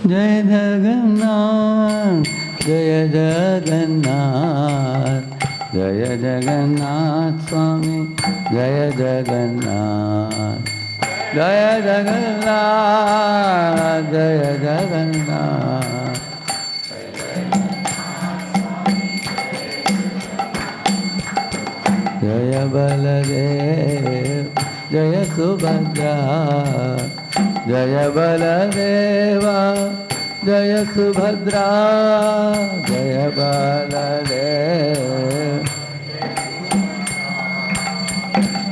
जय जगन्नाथ जय जगन्नाथ जय जगन्नाथ स्वामी जय जगन्नाथ जय जगन्नाथ जय जगन्नाथ जय बलदेव जय सुभद्रा जय बलदेवा जय सुभद्रा जय बलदेव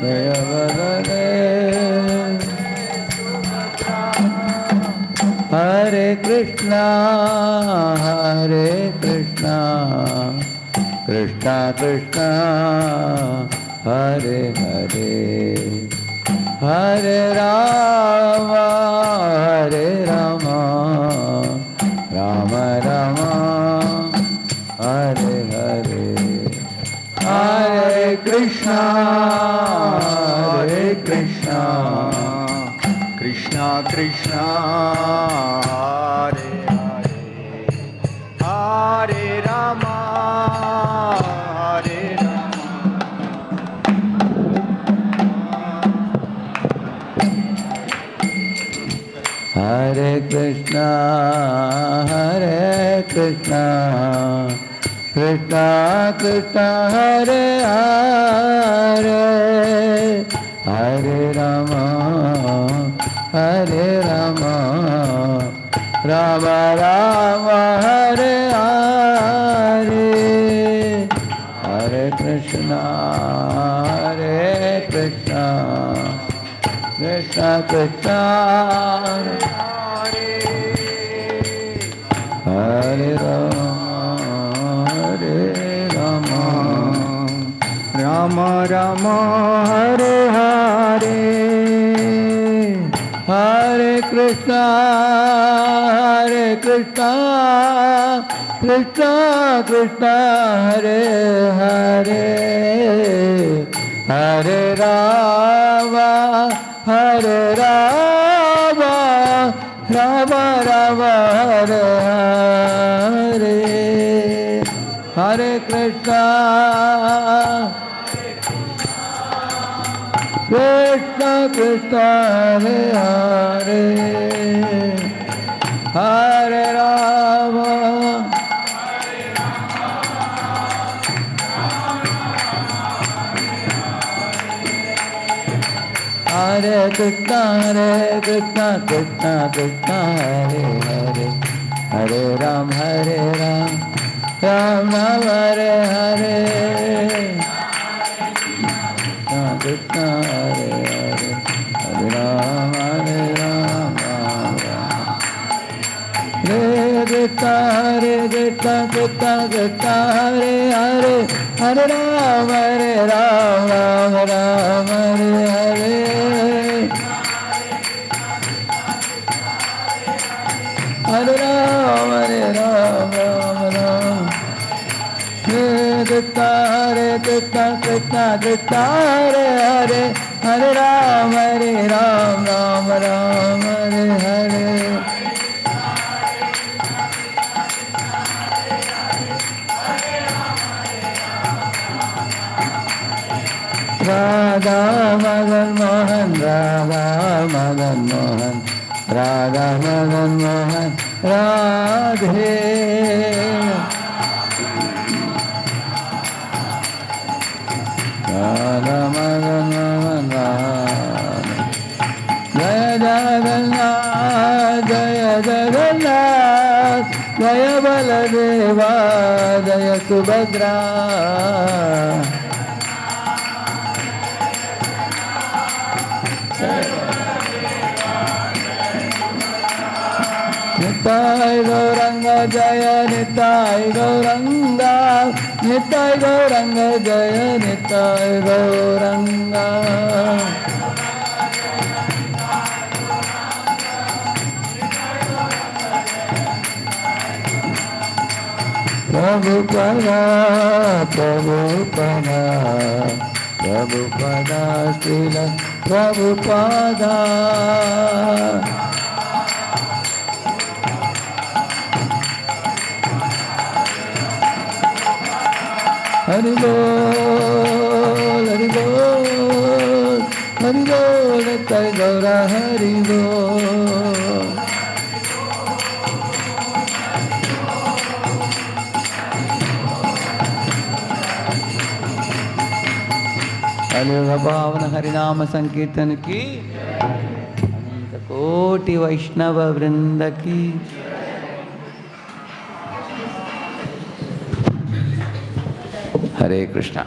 जय बलदेव हरे कृष्णा कृष्णा कृष्णा हरे हरे हरे राम राम राम हरे हरे हरे कृष्णा कृष्णा कृष्णा हरे हरे हरे राम हरे कृष्णा कृष्णा कृष्णा हरे हरे हरे राम राम राम हरे हरे हरे कृष्णा कृष्णा कृष्णा हरे राम राम राम हरे हरे हरे कृष्णा कृष्णा हरे हरे हरे राम राम हरे हरे हरे कृष्णा कृष्णा हरे हरे हरे राम हरे कृष्णा कृष्णा कृष्णा हरे हरे हरे राम राम राम हरे हरे कृष्णा हरे हरे हरे राम राम राम कृष्णा कृष्णा हरे हरे हरे राम राम हरे हरे हरे राम कृष्णा कृष्णा हरे हरे हरे राम राम हरे हरे राधा मदन मोहन राधा मदन मोहन राधा मदन मोहन राधे राधा मदन मोहन जय जगन्नाथ जय जगन्नाथ जय बलदेवा जय सुभद्रा निताय गौरंग जय निताय गौरंग निताय गौरंग जय Nitai Gaurang Prabhupada Srila Prabhupada Hari Bol, Hari Bol, Hari Bol, Nitai Gaura Hari Bol. कलियुग पावन हरिनाम संकीर्तन की अनंत कोटि वैष्णव वृंद की हरे कृष्णा।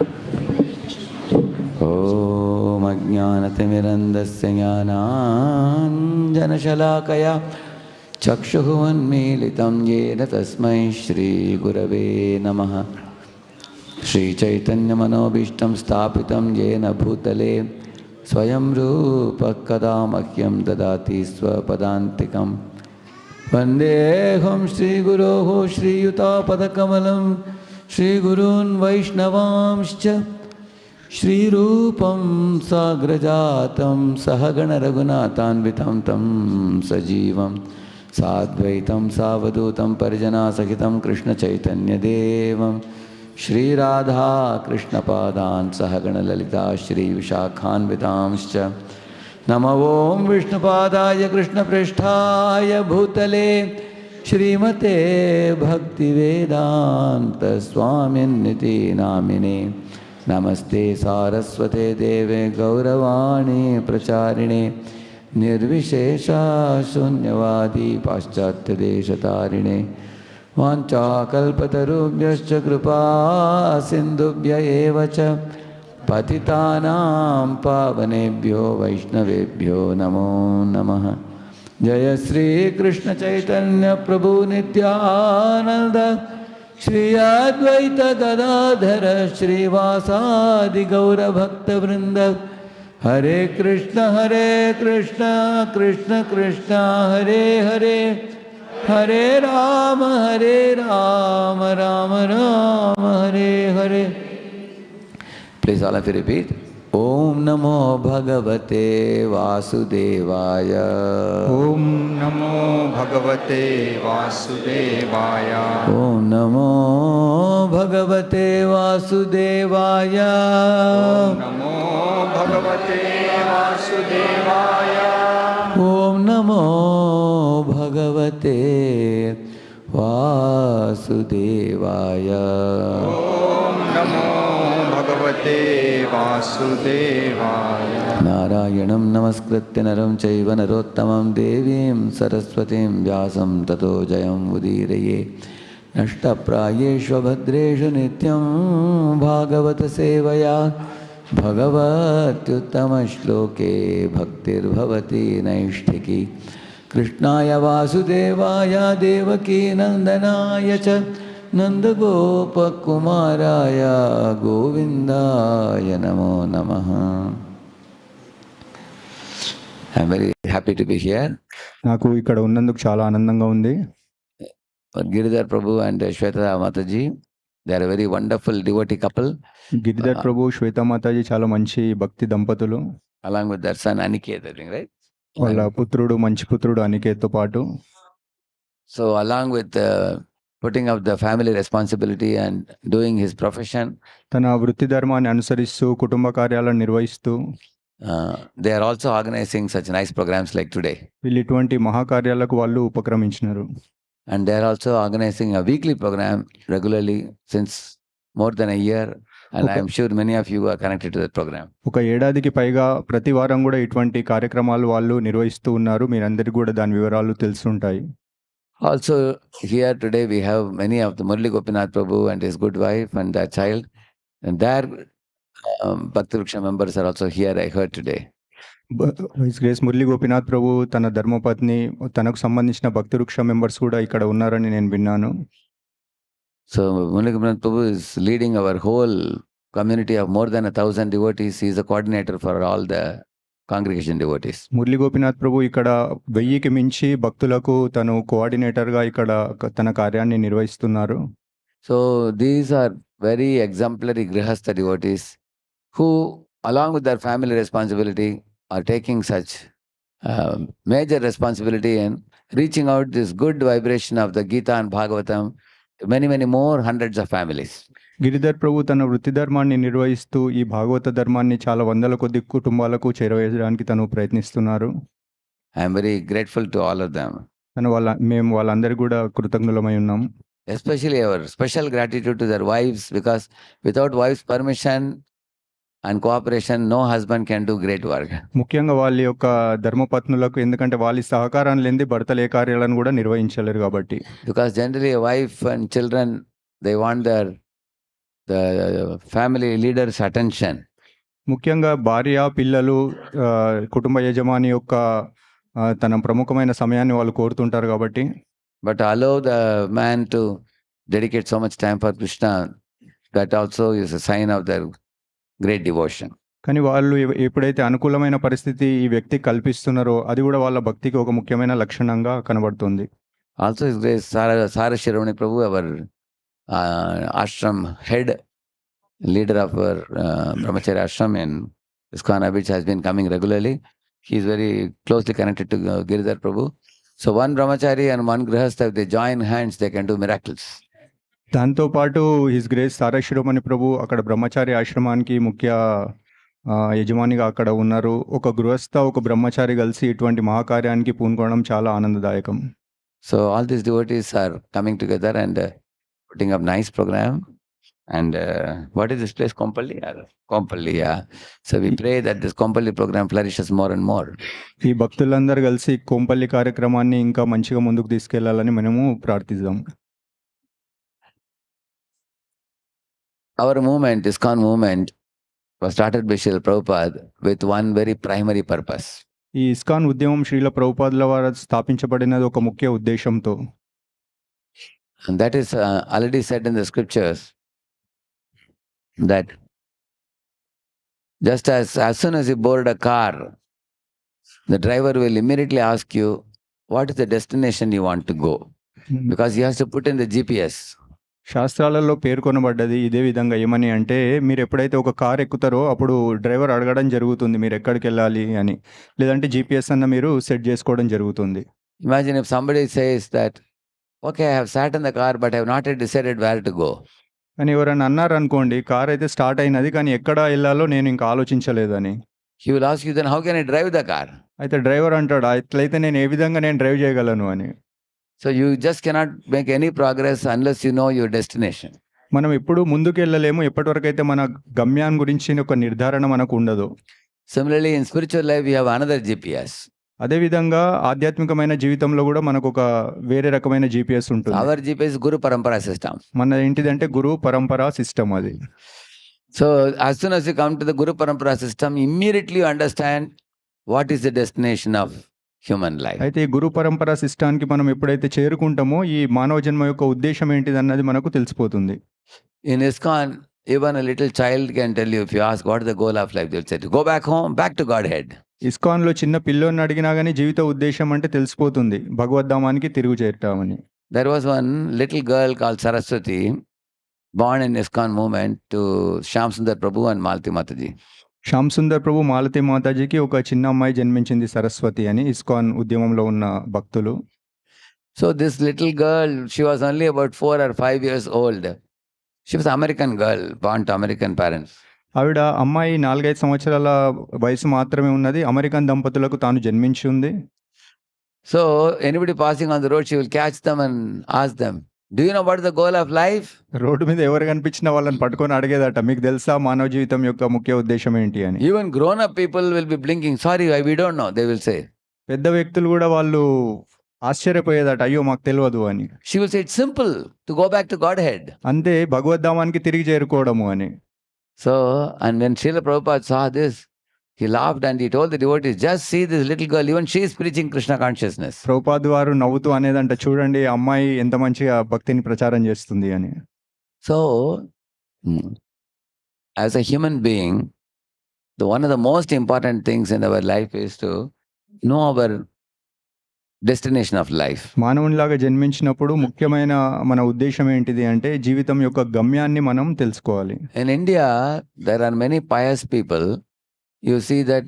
ओम अज्ञानतिमिरन्धस्य ज्ञानाञ्जनशलाकया चक्षुरुन्मीलितं येन तस्मै श्रीगुरवे नमः। श्रीचैतन्यमनोभीष्टं स्थापितं येन भूतले स्वयं रूपः कदा मह्यं ददाति स्वपदान्तिकं। वन्देऽहं श्रीगुरोः श्रीयुतापदकमलं श्रीगुरून् वैष्णवांश्च श्रीरूपं साग्रजातं सहगणरघुनाथान्वितं तं सजीवं साद्वैतं सावधूतं परिजनासहितं कृष्णचैतन्यदेवं श्रीराधा कृष्णपादान् सहगणललिता श्रीविशाखान्वितांश्च नमो ॐ विष्णुपादाय कृष्णप्रेष्ठाय भूतले श्रीमते भक्तिवेदान्तस्वामिन्निति नामिने। नमस्ते सारस्वते देवे गौरवाणी प्रचारिणे निर्विशेषा शून्यवादी पाश्चात्यदेशतारिणे वाञ्छाकल्पतरुभ्यश्च कृपा सिन्धुभ्य एव च पतितानां पावनेभ्यो वैष्णवेभ्यो नमो नमः। जय श्री कृष्ण चैतन्य प्रभु नित्यानंद श्री अद्वैत गदाधर श्रीवासादि गौर भक्त वृंद। Hare Krishna Krishna Krishna Hare Hare, Hare Rama Rama Rama Hare Hare. Please all of you repeat. ओम नमो भगवते वासुदेवाय। ओम नमो भगवते वासुदेवाय। ओम नमो भगवते वासुदेवाय। ओम नमो भगवते वासुदेवाय। ओम नमो भगवते वासुदेवाय। ओम नमो भगवते वासुदेवाय। नारायणं नमस्कृत्य नरं चैव नरोत्तमं देवीं सरस्वतीं व्यासं ततो जयं उदीरये। नष्टप्रायेषु भद्रेषु नित्यं भागवत सेवया भगवत्युत्तमश्लोके भक्तिर्भवति नैष्ठिकी। कृष्णाय वासुदेवाय देवकी नंदनाय च नंदगोपकुमाराय गोविंदाय नमो नमः। I'm very happy to be here. నాకు ఇక్కడ ఉన్నందుకు చాలా ఆనందంగా ఉంది. Giridhar Prabhu and Shweta Mataji, they are a very wonderful devotee couple. Giridhar ప్రభు శ్వేత మాతాజీ చాలా మంచి భక్తి దంపతులు. Along with their son Aniket, I think, right? వాళ్ళ పుత్రుడు మంచి పుత్రుడు అనికేత్తో పాటు. So along with putting up the family responsibility and doing his profession, తన వృత్తి ధర్మాన్ని అనుసరిస్తూ కుటుంబ కార్యాలను నిర్వహిస్తూ they are also organizing such nice programs like today. వీళ్ళు ఇటువంటి మహాకార్యాలకు వాళ్ళు ఉపక్రమించినారు. And they are also organizing a weekly program regularly since more than a year. And I am sure many of you are connected to that program. ఒక ఏడాదికి పైగా ప్రతి వారం కూడా ఇటువంటి కార్యక్రమాలు వాళ్ళు నిర్వహిస్తూ ఉన్నారు. మీరందరికీ కూడా దాని వివరాలు తెలుసుంటాయి. Also here today we have many of the Murli Gopinath Prabhu and his good wife and their child, and their Bhakti Vriksha members are also here, I heard today. His grace Murali Gopinath Prabhu తన ధర్మపత్ని తనకు సంబంధించిన భక్తి వృక్ష members కూడా ఇక్కడ ఉన్నారని నేను విన్నాను. So Murli Gopinath Prabhu is leading our whole community of more than 1,000 devotees. He is a coordinator for all the congregation devotees. Murali Gopinath ప్రభు ఇక్కడ 1000కి మించి భక్తులకు తను కోఆర్డినేటర్గా ఇక్కడ తన కార్యాన్ని నిర్వహిస్తున్నారు. So these are very exemplary Grihastha devotees who, along with their family responsibility, are taking such major responsibility in reaching out this good vibration of the Gita and Bhagavatam to many more hundreds of families. Giridhar ప్రభు తన వృత్తి ధర్మాన్ని నిర్వహిస్తూ ఈ భాగవత ధర్మాన్ని చాలా వందల కొద్ది కుటుంబాలకు చేరవేయడానికి తను ప్రయత్నిస్తున్నారు. I am very grateful to all of them. మేము వాళ్ళందరికీ కూడా కృతజ్ఞులమై ఉన్నాం. Especially our special gratitude to their wives, because without wives' permission and cooperation, no husband can do great work. ముఖ్యంగా వాళ్ళ యొక్క ధర్మపత్నులకు, ఎందుకంటే వాళ్ళ సహకారం లేనిది భర్తలు ఏ కార్యాలను కూడా నిర్వహించలేరు కాబట్టి. Because generally a wife and children, they want the family leader's attention. ముఖ్యంగా భార్య, పిల్లలు, కుటుంబ యజమాని యొక్క తన ప్రముఖమైన సమయాన్ని వాళ్ళు కోరుతుంటారు కాబట్టి. But allow the man to dedicate so much time for Krishna, that also is a sign of their great devotion. కానీ వాళ్ళు ఎప్పుడైతే అనుకూలమైన పరిస్థితి ఈ వ్యక్తి కల్పిస్తున్నారో అది కూడా వాళ్ళ భక్తికి ఒక ముఖ్యమైన లక్షణంగా కనబడుతుంది. Also His Grace Sara Shirovani Prabhu, our ashram head, leader of our brahmacharya ashram in ISKCON which has been coming regularly. He is very closely connected to Giridhar Prabhu. So one brahmachari and one grihastha, if they join hands, they can do miracles. దాంతో పాటు his grace సారా శిరోమణి ప్రభు అక్కడ బ్రహ్మచారి ఆశ్రమానికి ముఖ్య యజమానిగా అక్కడ ఉన్నారు. ఒక గృహస్థ, ఒక బ్రహ్మచారి కలిసి ఇటువంటి మహాకార్యానికి పూనుకోవడం చాలా ఆనందదాయకం. So all these devotees are coming together and putting up nice program. And what is this place? Kompalli? Kompalli, yeah. So we pray that this Kompalli program flourishes more and more. ఈ భక్తులందరూ కలిసి కొంపల్లి కార్యక్రమాన్ని ఇంకా మంచిగా ముందుకు తీసుకెళ్లాలని మనము ప్రార్థిద్దాం. Our movement, ISKCON movement, was started by Srila Prabhupada with one very primary purpose. ఈ ఇస్కాన్ ఉద్యమం శ్రీల ప్రభుపాదుల వారు స్థాపించబడినది ఒక ముఖ్య ఉద్దేశంతో. And that is already said in the scriptures, that just as soon as you board a car, the driver will immediately ask you, what is the destination you want to go? Because he has to put in the GPS. శాస్త్రాలలో పేర్కొనబడ్డది ఇదే విధంగా ఏమని అంటే, మీరు ఎప్పుడైతే ఒక car ఎక్కుతారో అప్పుడు driver అడగడం జరుగుతుంది మీరు ఎక్కడికి వెళ్ళాలి అని, లేదంటే GPS అన్న మీరు సెట్ చేసుకోవడం జరుగుతుంది. Imagine if somebody says that, okay, I have sat in the car but I have not yet decided where to go. అని ఎవరైనా అన్నారు అనుకోండి, కార్ అయితే స్టార్ట్ అయినది కానీ ఎక్కడ వెళ్ళాలో నేను ఇంకా ఆలోచించలేదని. He will ask you, then how can I drive the car? అయితే డ్రైవర్ అంటాడు, అట్లయితే నేను ఏ విధంగా నేను డ్రైవ్ చేయగలను అని. So you just cannot make any progress unless you know your destination. మనం ఎప్పుడు ముందుకు వెళ్ళలేము ఎప్పటివరకు అయితే మన గమ్యాన్ని గురించి ఒక నిర్ధారణ మనకు ఉండదు. Similarly, in spiritual life, we have another GPS. అదేవిధంగా ఆధ్యాత్మికమైన జీవితంలో కూడా మనకు ఒక వేరే రకమైన GPS ఉంటుంది. Our GPS is Guru Parampara system. మన ఏంటిదంటే గురు పరంపర సిస్టమ్ అది. So as soon as you come to the Guru Parampara system, immediately you understand what is the destination of human life. అయితే ఈ గురు పరంపర సిస్టానికి మనం ఎప్పుడైతే చేరుకుంటామో ఈ మానవ జన్మ యొక్క ఉద్దేశం ఏంటిది అన్నది మనకు తెలిసిపోతుంది. In ISKCON, even a little child can tell you, if you ask what is the goal of life, they will say, to go back home, back to Godhead. ఇస్కాన్లో చిన్న పిల్లోని అడిగినా కానీ జీవిత ఉద్దేశం అంటే తెలిసిపోతుంది, భగవద్ధామానికి తిరుగు చేరటామని. There was one little girl called Saraswati, born in ISKCON movement to Shyam Sundar Prabhu and Malati Mataji. Shyam Sundar ప్రభు, మాలతి మాతాజీకి ఒక చిన్న అమ్మాయి జన్మించింది సరస్వతి అని ఇస్కాన్ ఉద్యమంలో ఉన్న భక్తులు. So this little girl, she was only about 4 or 5 years old. She was an American girl, born to American parents. ఆవిడ అమ్మాయి 4-5 సంవత్సరాల వయసు మాత్రమే ఉన్నది, అమెరికన్ దంపతులకు తాను జన్మించి ఉంది. So anybody passing on the road, she will catch them and ask them, do you know what is the goal of life? Road మీద ఎవరు కనిపించినా వాళ్ళని పట్టుకొని అడిగేదట, మీకు తెలుసా మానవ జీవితం యొక్క ముఖ్య ఉద్దేశం ఏంటి అని. Even grown up people will be blinking, sorry, we don't know, they will say. పెద్ద వ్యక్తులు కూడా వాళ్ళు ఆశ్చర్యపోయేదట, అయ్యో మాకు తెలియదు అని. She will say, it's simple, to go back to Godhead. అంతే, భగవద్ధామానికి తిరిగి చేరుకోవడము అని. So, and when Srila Prabhupada saw this, he laughed and he told the devotees, just see this little girl, even she is preaching Krishna consciousness. Prabhupad వారు నవ్వుతూ అనేదంట, చూడండి ఆ అమ్మాయి ఎంత మంచిగా భక్తిని ప్రచారం చేస్తుంది అని. So, as a human being, one of the most important things in our life is to know our destination of life. మానవునిలాగా జన్మించినప్పుడు ముఖ్యమైన మన ఉద్దేశం ఏంటిది అంటే జీవితం యొక్క గమ్యాన్ని మనం తెలుసుకోవాలి. In India, there are many pious people. You see that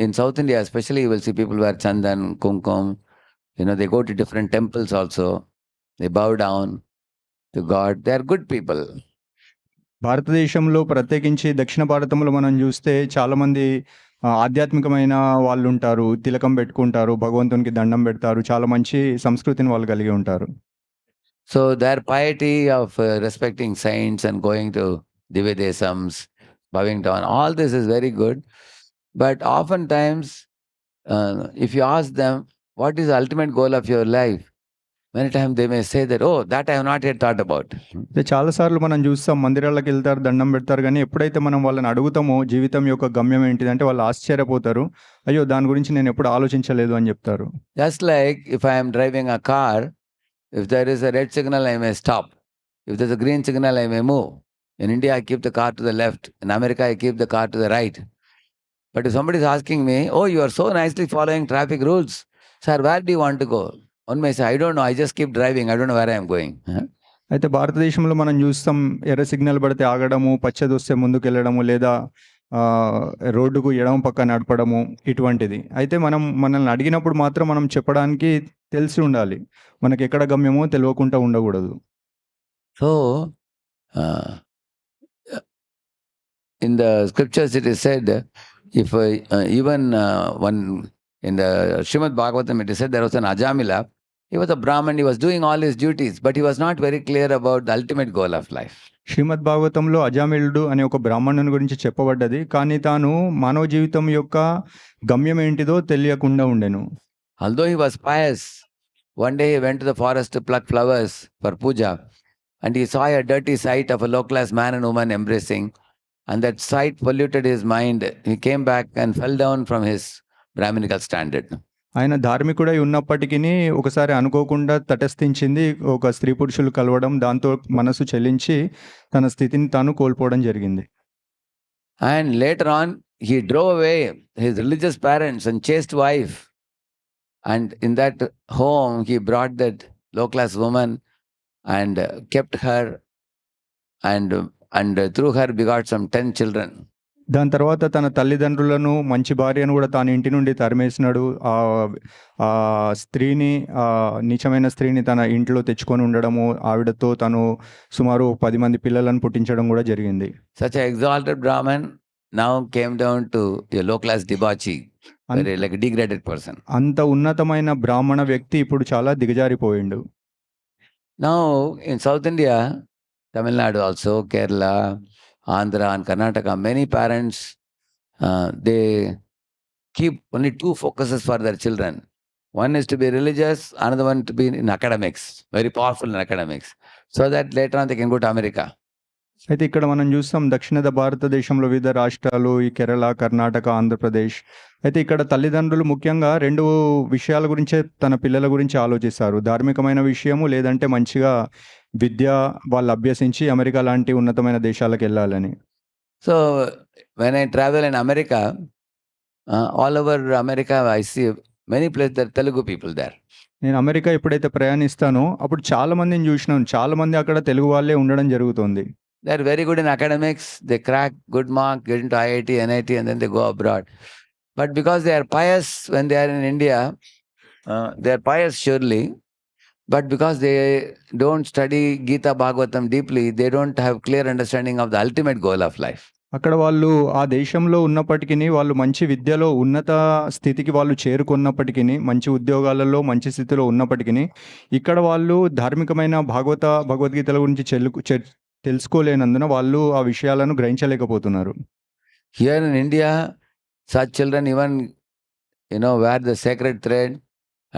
in South India especially, you will see people wear chandan, kumkum. They go to different temples also. They bow down to God. They are good people. భారతదేశంలో ప్రత్యేకించి దక్షిణ భారతంలో మనం చూస్తే చాలామంది ఆధ్యాత్మికమైన వాళ్ళుంటారు. తిలకం పెట్టుకుంటారు. భగవంతునికి దండం పెడతారు. చాలా మంచి సంస్కృతిని వాళ్ళు కలిగి ఉంటారు. So their piety of respecting saints and going to Divyadesams, bowing down, all this is very good. But oftentimes, if you ask them, what is the ultimate goal of your life? Many times they may say that, oh, that I have not yet thought about. అయితే చాలాసార్లు మనం చూస్తాం మందిరాలకు వెళ్తారు, దండం పెడతారు. కానీ ఎప్పుడైతే మనం వాళ్ళని అడుగుతామో జీవితం యొక్క గమ్యం ఏంటిదంటే వాళ్ళు ఆశ్చర్యపోతారు. అయ్యో దాని గురించి నేను ఎప్పుడు ఆలోచించలేదు అని చెప్తారు. Just like if I am driving a car, if there is a red signal, I may stop. If there's a green signal, I may move. In India, I keep the car to the left. In America, I keep the car to the right. But if somebody is asking me, oh, you are so nicely following traffic rules. Sir, where do you want to go? One may say, I don't know. I just keep driving. I don't know where I am going. అయితే భారతదేశంలో మనం చూస్తాం ఎర్ర signal పడితే ఆగడము, పచ్చది వస్తే ముందుకు వెళ్ళడము, లేదా రోడ్డుకు ఎడమ పక్క నడపడము ఇటువంటిది. అయితే మనల్ని అడిగినప్పుడు మాత్రం మనం చెప్పడానికి తెలిసి ఉండాలి. మనకి ఎక్కడ గమ్యమో తెలియకుండా ఉండకూడదు. So, in the scriptures it is said, if even one in the Srimad Bhagavatam it is said there was an Ajamila. He was a Brahmin, he was doing all his duties, but he was not very clear about the ultimate goal of life. శ్రీమద్ భాగవతంలో అజామిలుడు అనే ఒక బ్రాహ్మణుని గురించి చెప్పబడ్డది. కానీ తాను మానవ జీవితం యొక్క గమ్యం ఏంటిదో తెలియకుండా ఉండెను. Although he was pious, one day he went to the forest to pluck flowers for puja, and he saw a dirty sight of a low-class man and woman embracing, and that sight polluted his mind. He came back and fell down from his Brahminical standard. ఆయన ధార్మికుడై ఉన్నప్పటికీ ఒకసారి అనుకోకుండా తటస్థించింది ఒక స్త్రీ పురుషులు కలవడం. దాంతో మనసు చెల్లించి తన స్థితిని తాను కోల్పోవడం జరిగింది. And later on, he drove away his religious parents and chaste wife. And in that home, he brought that low-class woman and kept her, and through her begot some 10 children. దాని తర్వాత తన తల్లిదండ్రులను, మంచి భార్యను కూడా తాను ఇంటి నుండి తరిమేసినాడు. ఆ స్త్రీని, నీచమైన స్త్రీని తన ఇంట్లో తెచ్చుకొని ఉండడము, ఆవిడతో తను సుమారు 10 మంది పిల్లలను పుట్టించడం కూడా జరిగింది. Such an exalted Brahman now came down to a low-class debauchee, very like a degraded person. అంత ఉన్నతమైన బ్రాహ్మణ వ్యక్తి ఇప్పుడు చాలా దిగజారిపోయిండు. Now in South India, Tamil Nadu also, Kerala, Andhra and Karnataka, many parents, they keep only 2 focuses for their children. One is to be religious, another one to be in academics, very powerful in academics, so that later on they can go to America. అయితే ఇక్కడ మనం చూస్తాం దక్షిణ భారతదేశంలో వివిధ రాష్ట్రాలు, ఈ కేరళ, కర్ణాటక, ఆంధ్రప్రదేశ్. అయితే ఇక్కడ తల్లిదండ్రులు ముఖ్యంగా 2 విషయాల గురించే తన పిల్లల గురించి ఆలోచిస్తారు. ధార్మికమైన విషయము, లేదంటే మంచిగా విద్య వాళ్ళు అభ్యసించి అమెరికా లాంటి ఉన్నతమైన దేశాలకు వెళ్ళాలని. So when I travel in America, all over America I see many places there are Telugu people there. నేను అమెరికా ఎప్పుడైతే ప్రయాణిస్తానో అప్పుడు చాలా మందిని చూసినాను. చాలా మంది అక్కడ తెలుగు వాళ్ళే ఉండడం జరుగుతుంది. They are very good in academics, they crack good mark, get into IIT, NIT, and then they go abroad. But because they are pious when they are in India, they are pious surely, but because they don't study Gita Bhagavatam deeply, they don't have clear understanding of the ultimate goal of life. అక్కడ వాళ్ళు ఆ దేశంలో ఉన్నప్పటికీ, వాళ్ళు మంచి విద్యలో ఉన్నత స్థితికి వాళ్ళు చేరుకున్నప్పటికీ, మంచి ఉద్యోగాలలో మంచి స్థితిలో ఉన్నప్పటికీ, ఇక్కడ వాళ్ళు ధార్మికమైన భగవద్గీతల గురించి తెలుసుకోలేనందున వాళ్ళు ఆ విషయాలను గ్రహించలేకపోతున్నారు. Here in India, such children even, wear the sacred thread,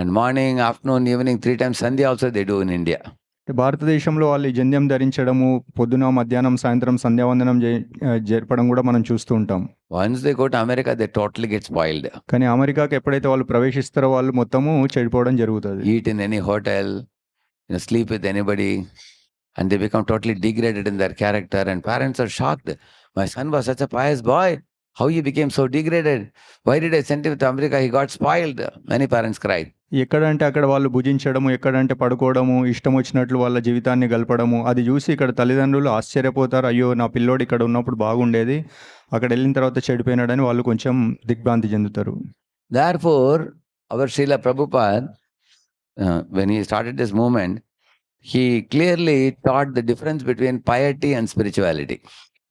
and morning, afternoon, evening, 3 times Sandhya also they do in India. భారతదేశంలో వాళ్ళు జంధ్యం ధరించడము, పొద్దున, మధ్యాహ్నం, సాయంత్రం సంధ్యావందనం జరపడం కూడా మనం చూస్తూ ఉంటాం. Once they go to America, they totally get spoiled. కానీ అమెరికాకి ఎప్పుడైతే వాళ్ళు ప్రవేశిస్తారో వాళ్ళు మొత్తము చెడిపోవడం జరుగుతుంది. Eat in any hotel, sleep with anybody, and they become totally degraded in their character, and parents are shocked. My son was such a pious boy. How he became so degraded? Why did I send him to America? He got spoiled. Many parents cried. ఎక్కడంటే అక్కడ వాళ్ళు భుజించడము, ఎక్కడంటే పడుకోవడము, ఇష్టం వచ్చినట్లు వాళ్ళ జీవితాన్ని గడపడము, అది చూసి ఇక్కడ తల్లిదండ్రులు ఆశ్చర్యపోతారు. అయ్యో నా పిల్లోడు ఇక్కడ ఉన్నప్పుడు బాగుండేది, అక్కడ వెళ్ళిన తర్వాత చెడిపోయినాడని వాళ్ళు కొంచెం దిగ్భ్రాంతి చెందుతారు. Therefore, our Srila Prabhupada, when he started this movement, he clearly taught the difference between piety and spirituality.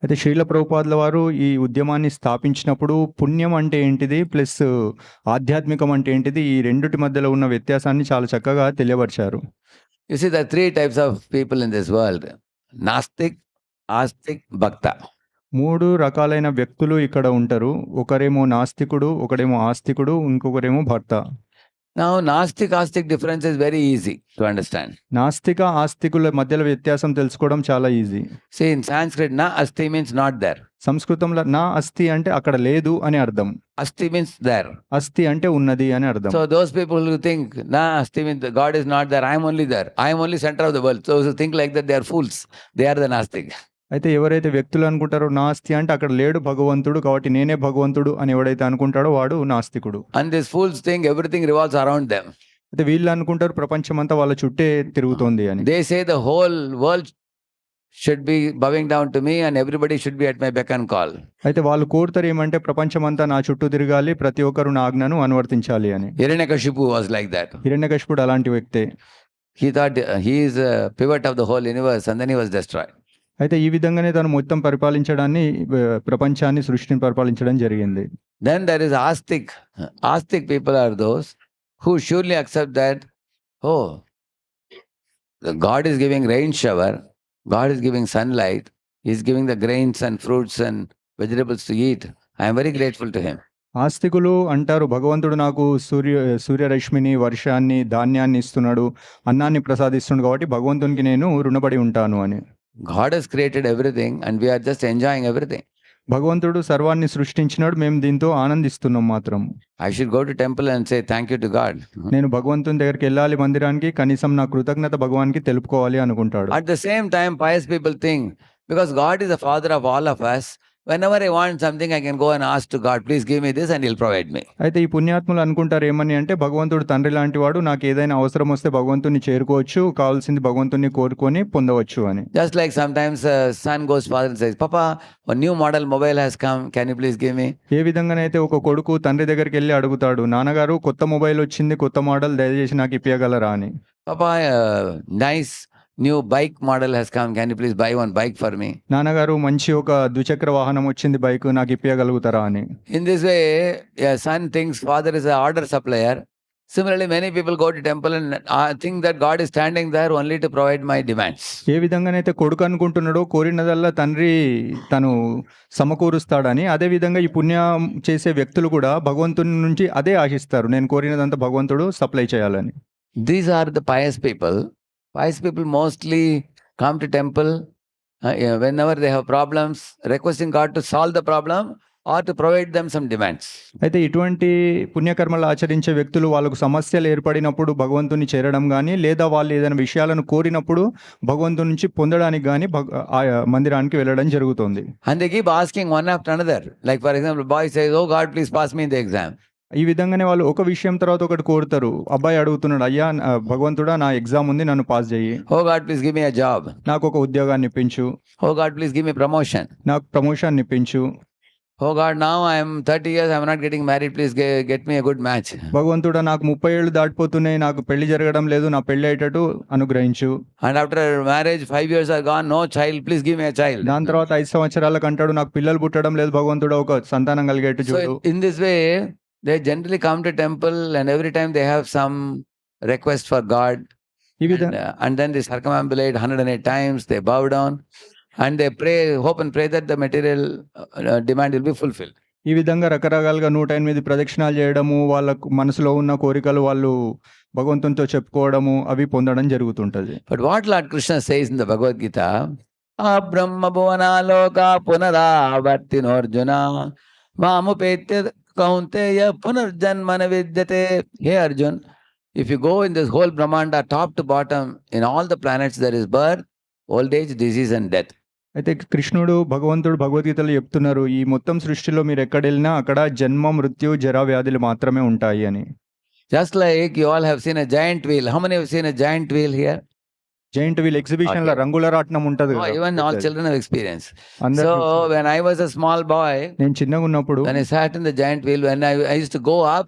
అయితే శ్రీల ప్రభుపాదుల వారు ఈ ఉద్యమాన్ని స్థాపించినప్పుడు పుణ్యం అంటే ఏంటిది ప్లస్ ఆధ్యాత్మికం అంటే ఏంటిది ఈ రెండిటి మధ్యలో ఉన్న వ్యత్యాసాన్ని చాలా చక్కగా తెలియపరిచారు. You see, there are three types of people in this world: Nastik, Astik, Bhakta. 3 రకాలైన వ్యక్తులు ఇక్కడ ఉంటారు. ఒకరేమో నాస్తికుడు, ఒకడేమో ఆస్తికుడు, ఇంకొకరేమో భర్త. Now, Nastik Astik difference is very easy to understand. నాస్తిక ఆస్తికుల మధ్యలో వ్యత్యాసం తెలుసుకోవడం చాలా easy. See, in Sanskrit, Na Asti means not there. సంస్కృతంలో నా అస్థి అంటే అక్కడ లేదు అని అర్థం. Asti means there. అస్థి అంటే ఉన్నది అని అర్థం. So those people who think Na Asti means God is not there, I am only there, I am only center of the world. Those who think like that, they are fools. They are the Nastik. అయితే ఎవరైతే వ్యక్తులు అనుకుంటారో నాస్తి అంటే అక్కడ లేడు భగవంతుడు కాబట్టి నేనే భగవంతుడు అని ఎవడైతే అనుకుంటాడో వాడు నాస్తికుడు. And these fools think everything revolves around them. అయితే వీళ్ళు అనుకుంటారు ప్రపంచమంతా వాళ్ళ చుట్టే తిరుగుతోంది అని. They say the whole world should be bowing down to me and everybody should be at my beck and call. అయితే వాళ్ళు కోరుతారు ఏమంటే ప్రపంచమంతా నా చుట్టూ తిరగాలి, ప్రతి ఒక్కరు నా ఆజ్ఞను అనువర్తించాలి అని. Hiranyakashipu was like that. హిరణ్యకశిపుడు అలాంటి వ్యక్తే. He thought he is a pivot of the whole universe and then he was destroyed. అయితే ఈ విధంగానే తను మొత్తం పరిపాలించడాన్ని ప్రపంచాన్ని సృష్టిని పరిపాలించడం జరిగింది. Then there is Astik. Astik people are those who surely accept that, oh, the God is giving rain shower, God is giving sunlight, He is giving the grains and fruits and vegetables to eat. I am very grateful to Him. ఆస్తికులు అంటారు భగవంతుడు నాకు సూర్యరశ్మిని, వర్షాన్ని, ధాన్యాన్ని ఇస్తున్నాడు, అన్నాన్ని ప్రసాదిస్తున్నాడు కాబట్టి భగవంతునికి నేను రుణపడి ఉంటాను అని. God has created everything and we are just enjoying everything. భగవంతుడు సర్వాన్ని సృష్టించినాడు, మేము దీంతో ఆనందిస్తున్నాం మాత్రం. I should go to temple and say thank you to God. నేను భగవంతుని దగ్గరికి వెళ్ళాలి మందిరానికి, కనీసం నా కృతజ్ఞత భగవానికి తెలుపుకోవాలి అనుకుంటాడు. At the same time, pious people think, because God is the father of all of us, whenever I want something, I can go and ask to God, please give me this and He'll provide me. అయితే ఈ పుణ్యాత్ములు అనుకుంటారు ఏమని అంటే భగవంతుడు తండ్రి లాంటి వాడు, నాకు ఏదైనా అవసరం వస్తే భగవంతుని చేరుకోవచ్చు, కావాల్సింది భగవంతుని కోరుకొని పొందవచ్చు అని. Just like sometimes son goes father and says, Papa, a new model mobile has come, can you please give me? ఏ విధంగానైతే ఒక కొడుకు తండ్రి దగ్గరికి వెళ్ళి అడుగుతాడు, నాన్నగారు కొత్త మొబైల్ వచ్చింది, కొత్త మోడల్ దయచేసి నాకు ఇప్పియగలరా అని. Papa, nice new bike model has come, can you please buy one bike for me? నాన్నగారు మంచి ఒక ద్విచక్ర వాహనం వచ్చింది, బైక్ నాకు ఇప్పియగలుగుతారా అని. In this way, a son thinks father is an order supplier. Similarly, many people go to temple and think that God is standing there only to provide my demands. ఏ విధంగానైతే కొడుకు అనుకుంటున్నాడో కోరినదల్లా తండ్రి తను సమకూరుస్తాడని, అదే విధంగా ఈ పుణ్యం చేసే వ్యక్తులు కూడా భగవంతుని నుంచి అదే ఆశిస్తారు, నేను కోరినదంతా భగవంతుడు సప్లై చేయాలని. These are the pious people. Pious people mostly come to temple whenever they have problems, requesting God to solve the problem or to provide them some demands. అయితే ఇటువంటి పుణ్యకర్మలు ఆచరించే వ్యక్తులు వాళ్ళకు సమస్యలు ఏర్పడినప్పుడు భగవంతుని చేరడం కానీ, లేదా వాళ్ళు ఏదైనా విషయాలను కోరినప్పుడు భగవంతుని నుంచి పొందడానికి కానీ మందిరానికి వెళ్ళడం జరుగుతుంది. And they keep asking one after another. Like for example, boy says, oh God, please pass me in the exam. ఈ విధంగానే వాళ్ళు ఒక విషయం తర్వాత ఒకటి కోరుతారు. అబ్బాయి అడుగుతున్నాడు, అయ్యా భగవంతుడా నా ఎగ్జామ్ ఉంది, నన్ను పాస్ చెయ్యి. Oh God, please give me a job. నాకు ఒక ఉద్యోగాన్ని ఇప్పించు. Oh God, please give me promotion. నాకు promotion ఇప్పించు. Oh God, now I am 30 years, I am not getting married, please get me a good match. భగవంతుడా నాకు 30 ఏళ్ళు దాటిపోతున్నాయి, నాకు పెళ్లి జరగడం లేదు, నా పెళ్లి అయ్యేటట్టు అనుగ్రహించు. And after marriage 5 years are gone, no child, please give me a child. దాని తర్వాత 5 సంవత్సరాలకు అంటాడు, నాకు పిల్లలు పుట్టడం లేదు భగవంతుడా, ఒక సంతానం కలిగేట్టు చూడు. So in this way, they generally come to temple and every time they have some request for God. And then they circumambulate 108 times, they bow down and they pray, hope and pray that the material demand will be fulfilled. ఈ విధంగా రకరకాలుగా 108 ప్రదక్షిణాలు చేయడము, వాళ్ళ మనసులో ఉన్న కోరికలు వాళ్ళు భగవంతునితో చెప్పుకోవడము, అవి పొందడం జరుగుతుంటది. But what Lord Krishna says in the Bhagavad Gita, Brahma bhuvanaloka punaravartinorjuna mamupetya kaunteya punarjanmana vidyate. Hey Arjun, if you go in this whole Brahmanda top to bottom, in all the planets there is birth, old age, disease and death. అయితే కృష్ణుడు భగవంతుడు భగవద్గీతలో చెప్తున్నారు, ఈ మొత్తం సృష్టిలో మీరు ఎక్కడెళ్ళినా అక్కడ జన్మ, మృత్యు, జరా, వ్యాధులు మాత్రమే ఉంటాయి అని. Just like you all have seen a giant wheel. How many have seen a giant wheel here? Giant wheel exhibition లో రంగుల రాట్నం ఉంటది. Even all children have experienced. So when I was a small boy, నేను చిన్నగా ఉన్నప్పుడు when I sat in the giant wheel, when I used to go up,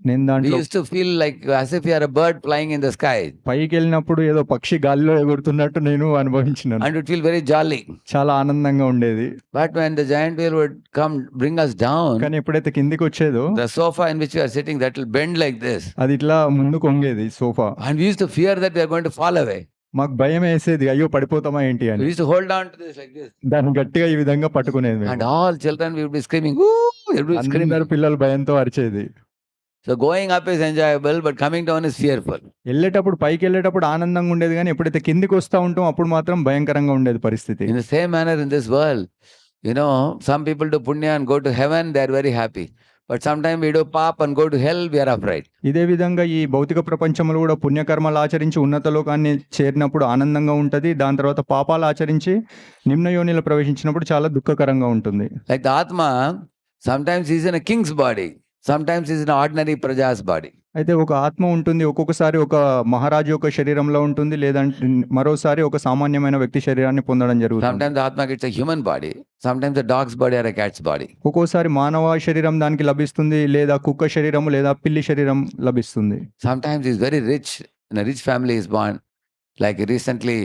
నేను We దాంట్లో used to feel like as if we are a bird flying in the sky, పైకెళ్ళినప్పుడు ఏదో పక్షి గాలిలో ఎగురుతున్నట్టు నేను అనుభవించినాను. and it feel very jolly. చాలా ఆనందంగా ఉండేది. But when the giant wheel would come bring us down, కానీ ఎప్పుడైతే కిందికి వచ్చేదో the sofa in which we are sitting, that will bend like this, అది ఇట్లా ముందుకు వంగేది sofa. and we used to fear that we are going to fall away. మాకు భయం వేసేది, అయ్యో పడిపోతామా ఏంటి We అని. used to hold on to this like this, దాన్ని గట్టిగా ఈ విధంగా పట్టుకునేది మేము. and all children we would be screaming, "Woo!" Everybody అందరు screaming. పిల్లలు భయంతో అరిచేది. So going up is enjoyable, but coming down is fearful. వెళ్ళేటప్పుడు పైకి వెళ్ళేటప్పుడు ఆనందంగా ఉండేది, కానీ ఎప్పుడైతే కిందికి వస్తూ ఉంటాం అప్పుడు మాత్రం భయంకరంగా ఉండేది పరిస్థితి. In the same manner in this world, you know, some people do punya and go to heaven, they are very happy. But sometimes we do pap and go to hell, we are afraid. ఇదే విధంగా ఈ భౌతిక ప్రపంచంలో కూడా పుణ్యకర్మలు ఆచరించి ఉన్నత లోకాన్ని చేరినప్పుడు ఆనందంగా ఉంటది. దాని తర్వాత పాపాలు ఆచరించి నిమ్న యోనిలో ప్రవేశించినప్పుడు చాలా దుఃఖకరంగా ఉంటుంది. Like the Atma, sometimes he is in a king's body, sometimes he is in an ordinary praja's body. అయితే ఒక ఆత్మ ఉంటుంది, ఒక్కొక్కసారి ఒక మహారాజు యొక్క శరీరంలో ఉంటుంది, లేదంటే మరోసారి ఒక సామాన్యమైన వ్యక్తి శరీరాన్ని పొందడం జరుగుతుంది. Sometimes the Atma gets a human body, sometimes a dog's body or a cat's body. ఒక్కోసారి మానవ శరీరం దానికి లభిస్తుంది, లేదా కుక్క శరీరం లేదా పిల్లి శరీరం లభిస్తుంది. Sometimes he is very rich, in a rich family he is born. Like recently,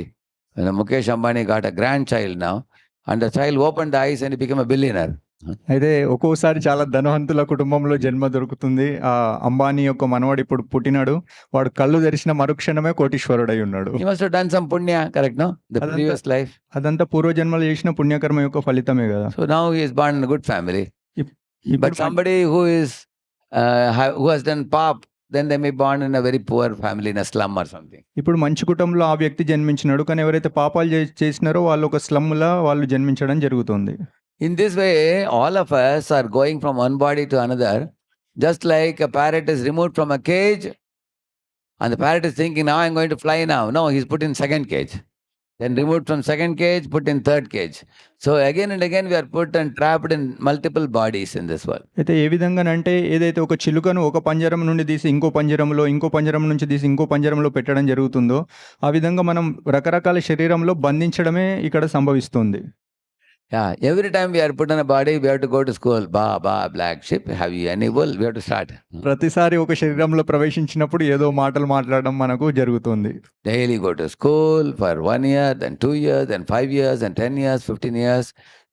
Mukesh Ambani got a grandchild now, and the child opened the eyes and he became a billionaire. అయితే ఒక్కోసారి చాలా ధనవంతుల కుటుంబంలో జన్మ దొరుకుతుంది. ఆ అంబానీ యొక్క మనవాడు ఇప్పుడు పుట్టినాడు, వాడు కళ్ళు తెరిచిన మరుక్షణమే కోటీశ్వరుడై ఉన్నాడు. He must have done some punya, correct, no? The Adanta- previous life. అదంతా పూర్వజన్మలు చేసిన పుణ్యకర్మ యొక్క ఫలితమే కదా. So now he is born in a good family. But ఇప్పుడు somebody who is who has done pap, then they may be born in a very poor family in a slum or something. ఇప్పుడు మంచి కుటుంబంలో ఆ వ్యక్తి జన్మించినాడు, కానీ ఎవరైతే పాపాలు చేసినారో వాళ్ళు ఒక స్లమ్లా వాళ్ళు జన్మించడం జరుగుతుంది. In this way, all of us are going from one body to another, just like a parrot is removed from a cage, and the parrot is thinking, now I'm going to fly now. No, he's put in second cage. Then removed from second cage, put in third cage. So again and again we are put and trapped in multiple bodies in this world. అయితే ఏ విధంగానంటే ఏదైతే ఒక చిలుకను ఒక పంజరం నుండి తీసి ఇంకో పంజరంలో, ఇంకో పంజరం నుంచి తీసి ఇంకో పంజరంలో పెట్టడం జరుగుతుందో, ఆ విధంగా మనం రకరకాల శరీరంలో బంధించడమే ఇక్కడ సంభవిస్తుంది. Yeah, every time we are put in a body, we have to go to school. Ba, black sheep, have you any wool? We have to start. ప్రతిసారి ఒక శరీరంలో ప్రవేశించినప్పుడు ఏదో మాటలు మాట్లాడడం మనకు జరుగుతుంది. Daily go to school for 1 year, then 2 years, then 5 years, then 10 years, 15 years.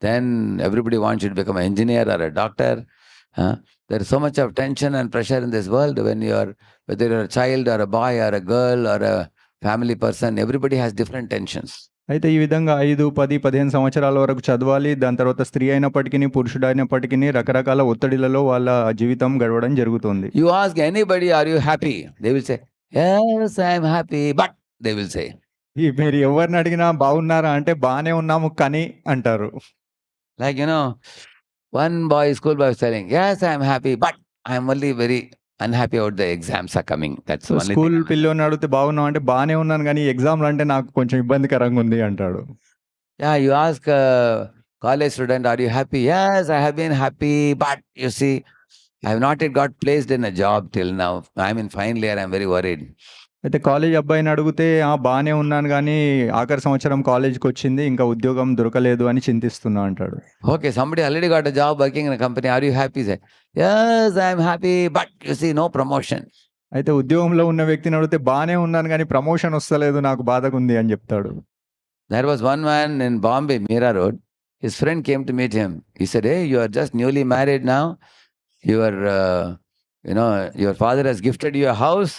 Then everybody wants you to become an engineer or a doctor. There is so much of tension and pressure in this world when you are, whether you're a child or a boy or a girl or a family person, everybody has different tensions. అయితే ఈ విధంగా 5, 10, 15 సంవత్సరాల వరకు చదవాలి. దాని తర్వాత స్త్రీ అయినప్పటికీ పురుషుడు అయినప్పటికీ రకరకాల ఒత్తిడిలలో వాళ్ళ జీవితం గడవడం జరుగుతుంది. You ask anybody, are you happy? They will say, yes, I am happy, but they will say. మీరు ఎవరిని అడిగినా బాగున్నారా అంటే బాగానే ఉన్నాము కానీ అంటారు. Like, you know, one boy, school boy was telling, yes, I am happy, but I am only very unhappy about the exams are coming. That's the only school thing. పిల్లోని అడిగితే బాగున్నావు అంటే బాగానే ఉన్నాను కానీ ఎగ్జామ్లు అంటే నాకు కొంచెం ఇబ్బందికరంగా ఉంది అంటాడు. Yeah, you ask a college student, are you happy? Yes, I have been happy, but you see, I have not yet got placed in a job till now. I'm in final year, I'm very worried. అయితే college అబ్బాయిని అడిగితే బాగానే ఉన్నాను కానీ ఆఖరి సంవత్సరం కాలేజ్కి వచ్చింది, ఇంకా ఉద్యోగం దొరకలేదు అని చింతిస్తున్నా అంటాడు. Okay, somebody already got a job working in a company. Are you happy? Say, yes, I'm happy, but you see, no promotion. అయితే ఉద్యోగంలో ఉన్న వ్యక్తిని అడిగితే బాగానే ఉన్నాను కానీ ప్రమోషన్ వస్తలేదు, నాకు బాధగా ఉంది అని చెప్తాడు. There was one man in Bombay, Mira Road. His friend came to meet him. He said, hey, you are just newly married now. Your father has gifted you a house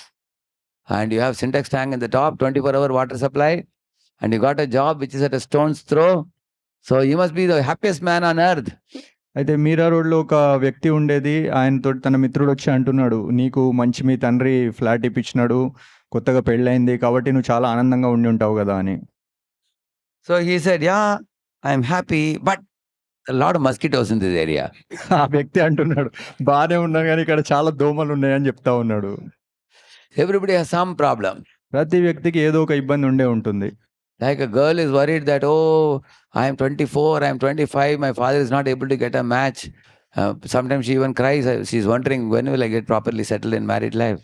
and you have Syntex tank in the top, 24-hour water supply, and you got a job which is at a stone's throw. So you must be the happiest man on earth. అయితే మీరా రోడ్లో ఒక వ్యక్తి ఉండేది, ఆయనతో తన మిత్రుడు వచ్చి అంటున్నాడు, నీకు మంచి మీ తండ్రి ఫ్లాట్ ఇప్పించినాడు, కొత్తగా పెళ్ళైంది కాబట్టి నువ్వు చాలా ఆనందంగా ఉండి ఉంటావు కదా అని. So he said, yeah, I'm happy, but a lot of mosquitoes in this area. ఆ వ్యక్తి అంటున్నాడు, బాగానే ఉన్నాను కానీ ఇక్కడ చాలా దోమలు ఉన్నాయని చెప్తా ఉన్నాడు. Everybody has some problem. ప్రతి వ్యక్తికి ఏదో ఒక ఇబ్బంది ఉండే ఉంటుంది. Like a girl is worried that, oh, I am 24, I am 25, my father is not able to get a match. Sometimes she even cries. She's wondering, when will I get properly settled in married life?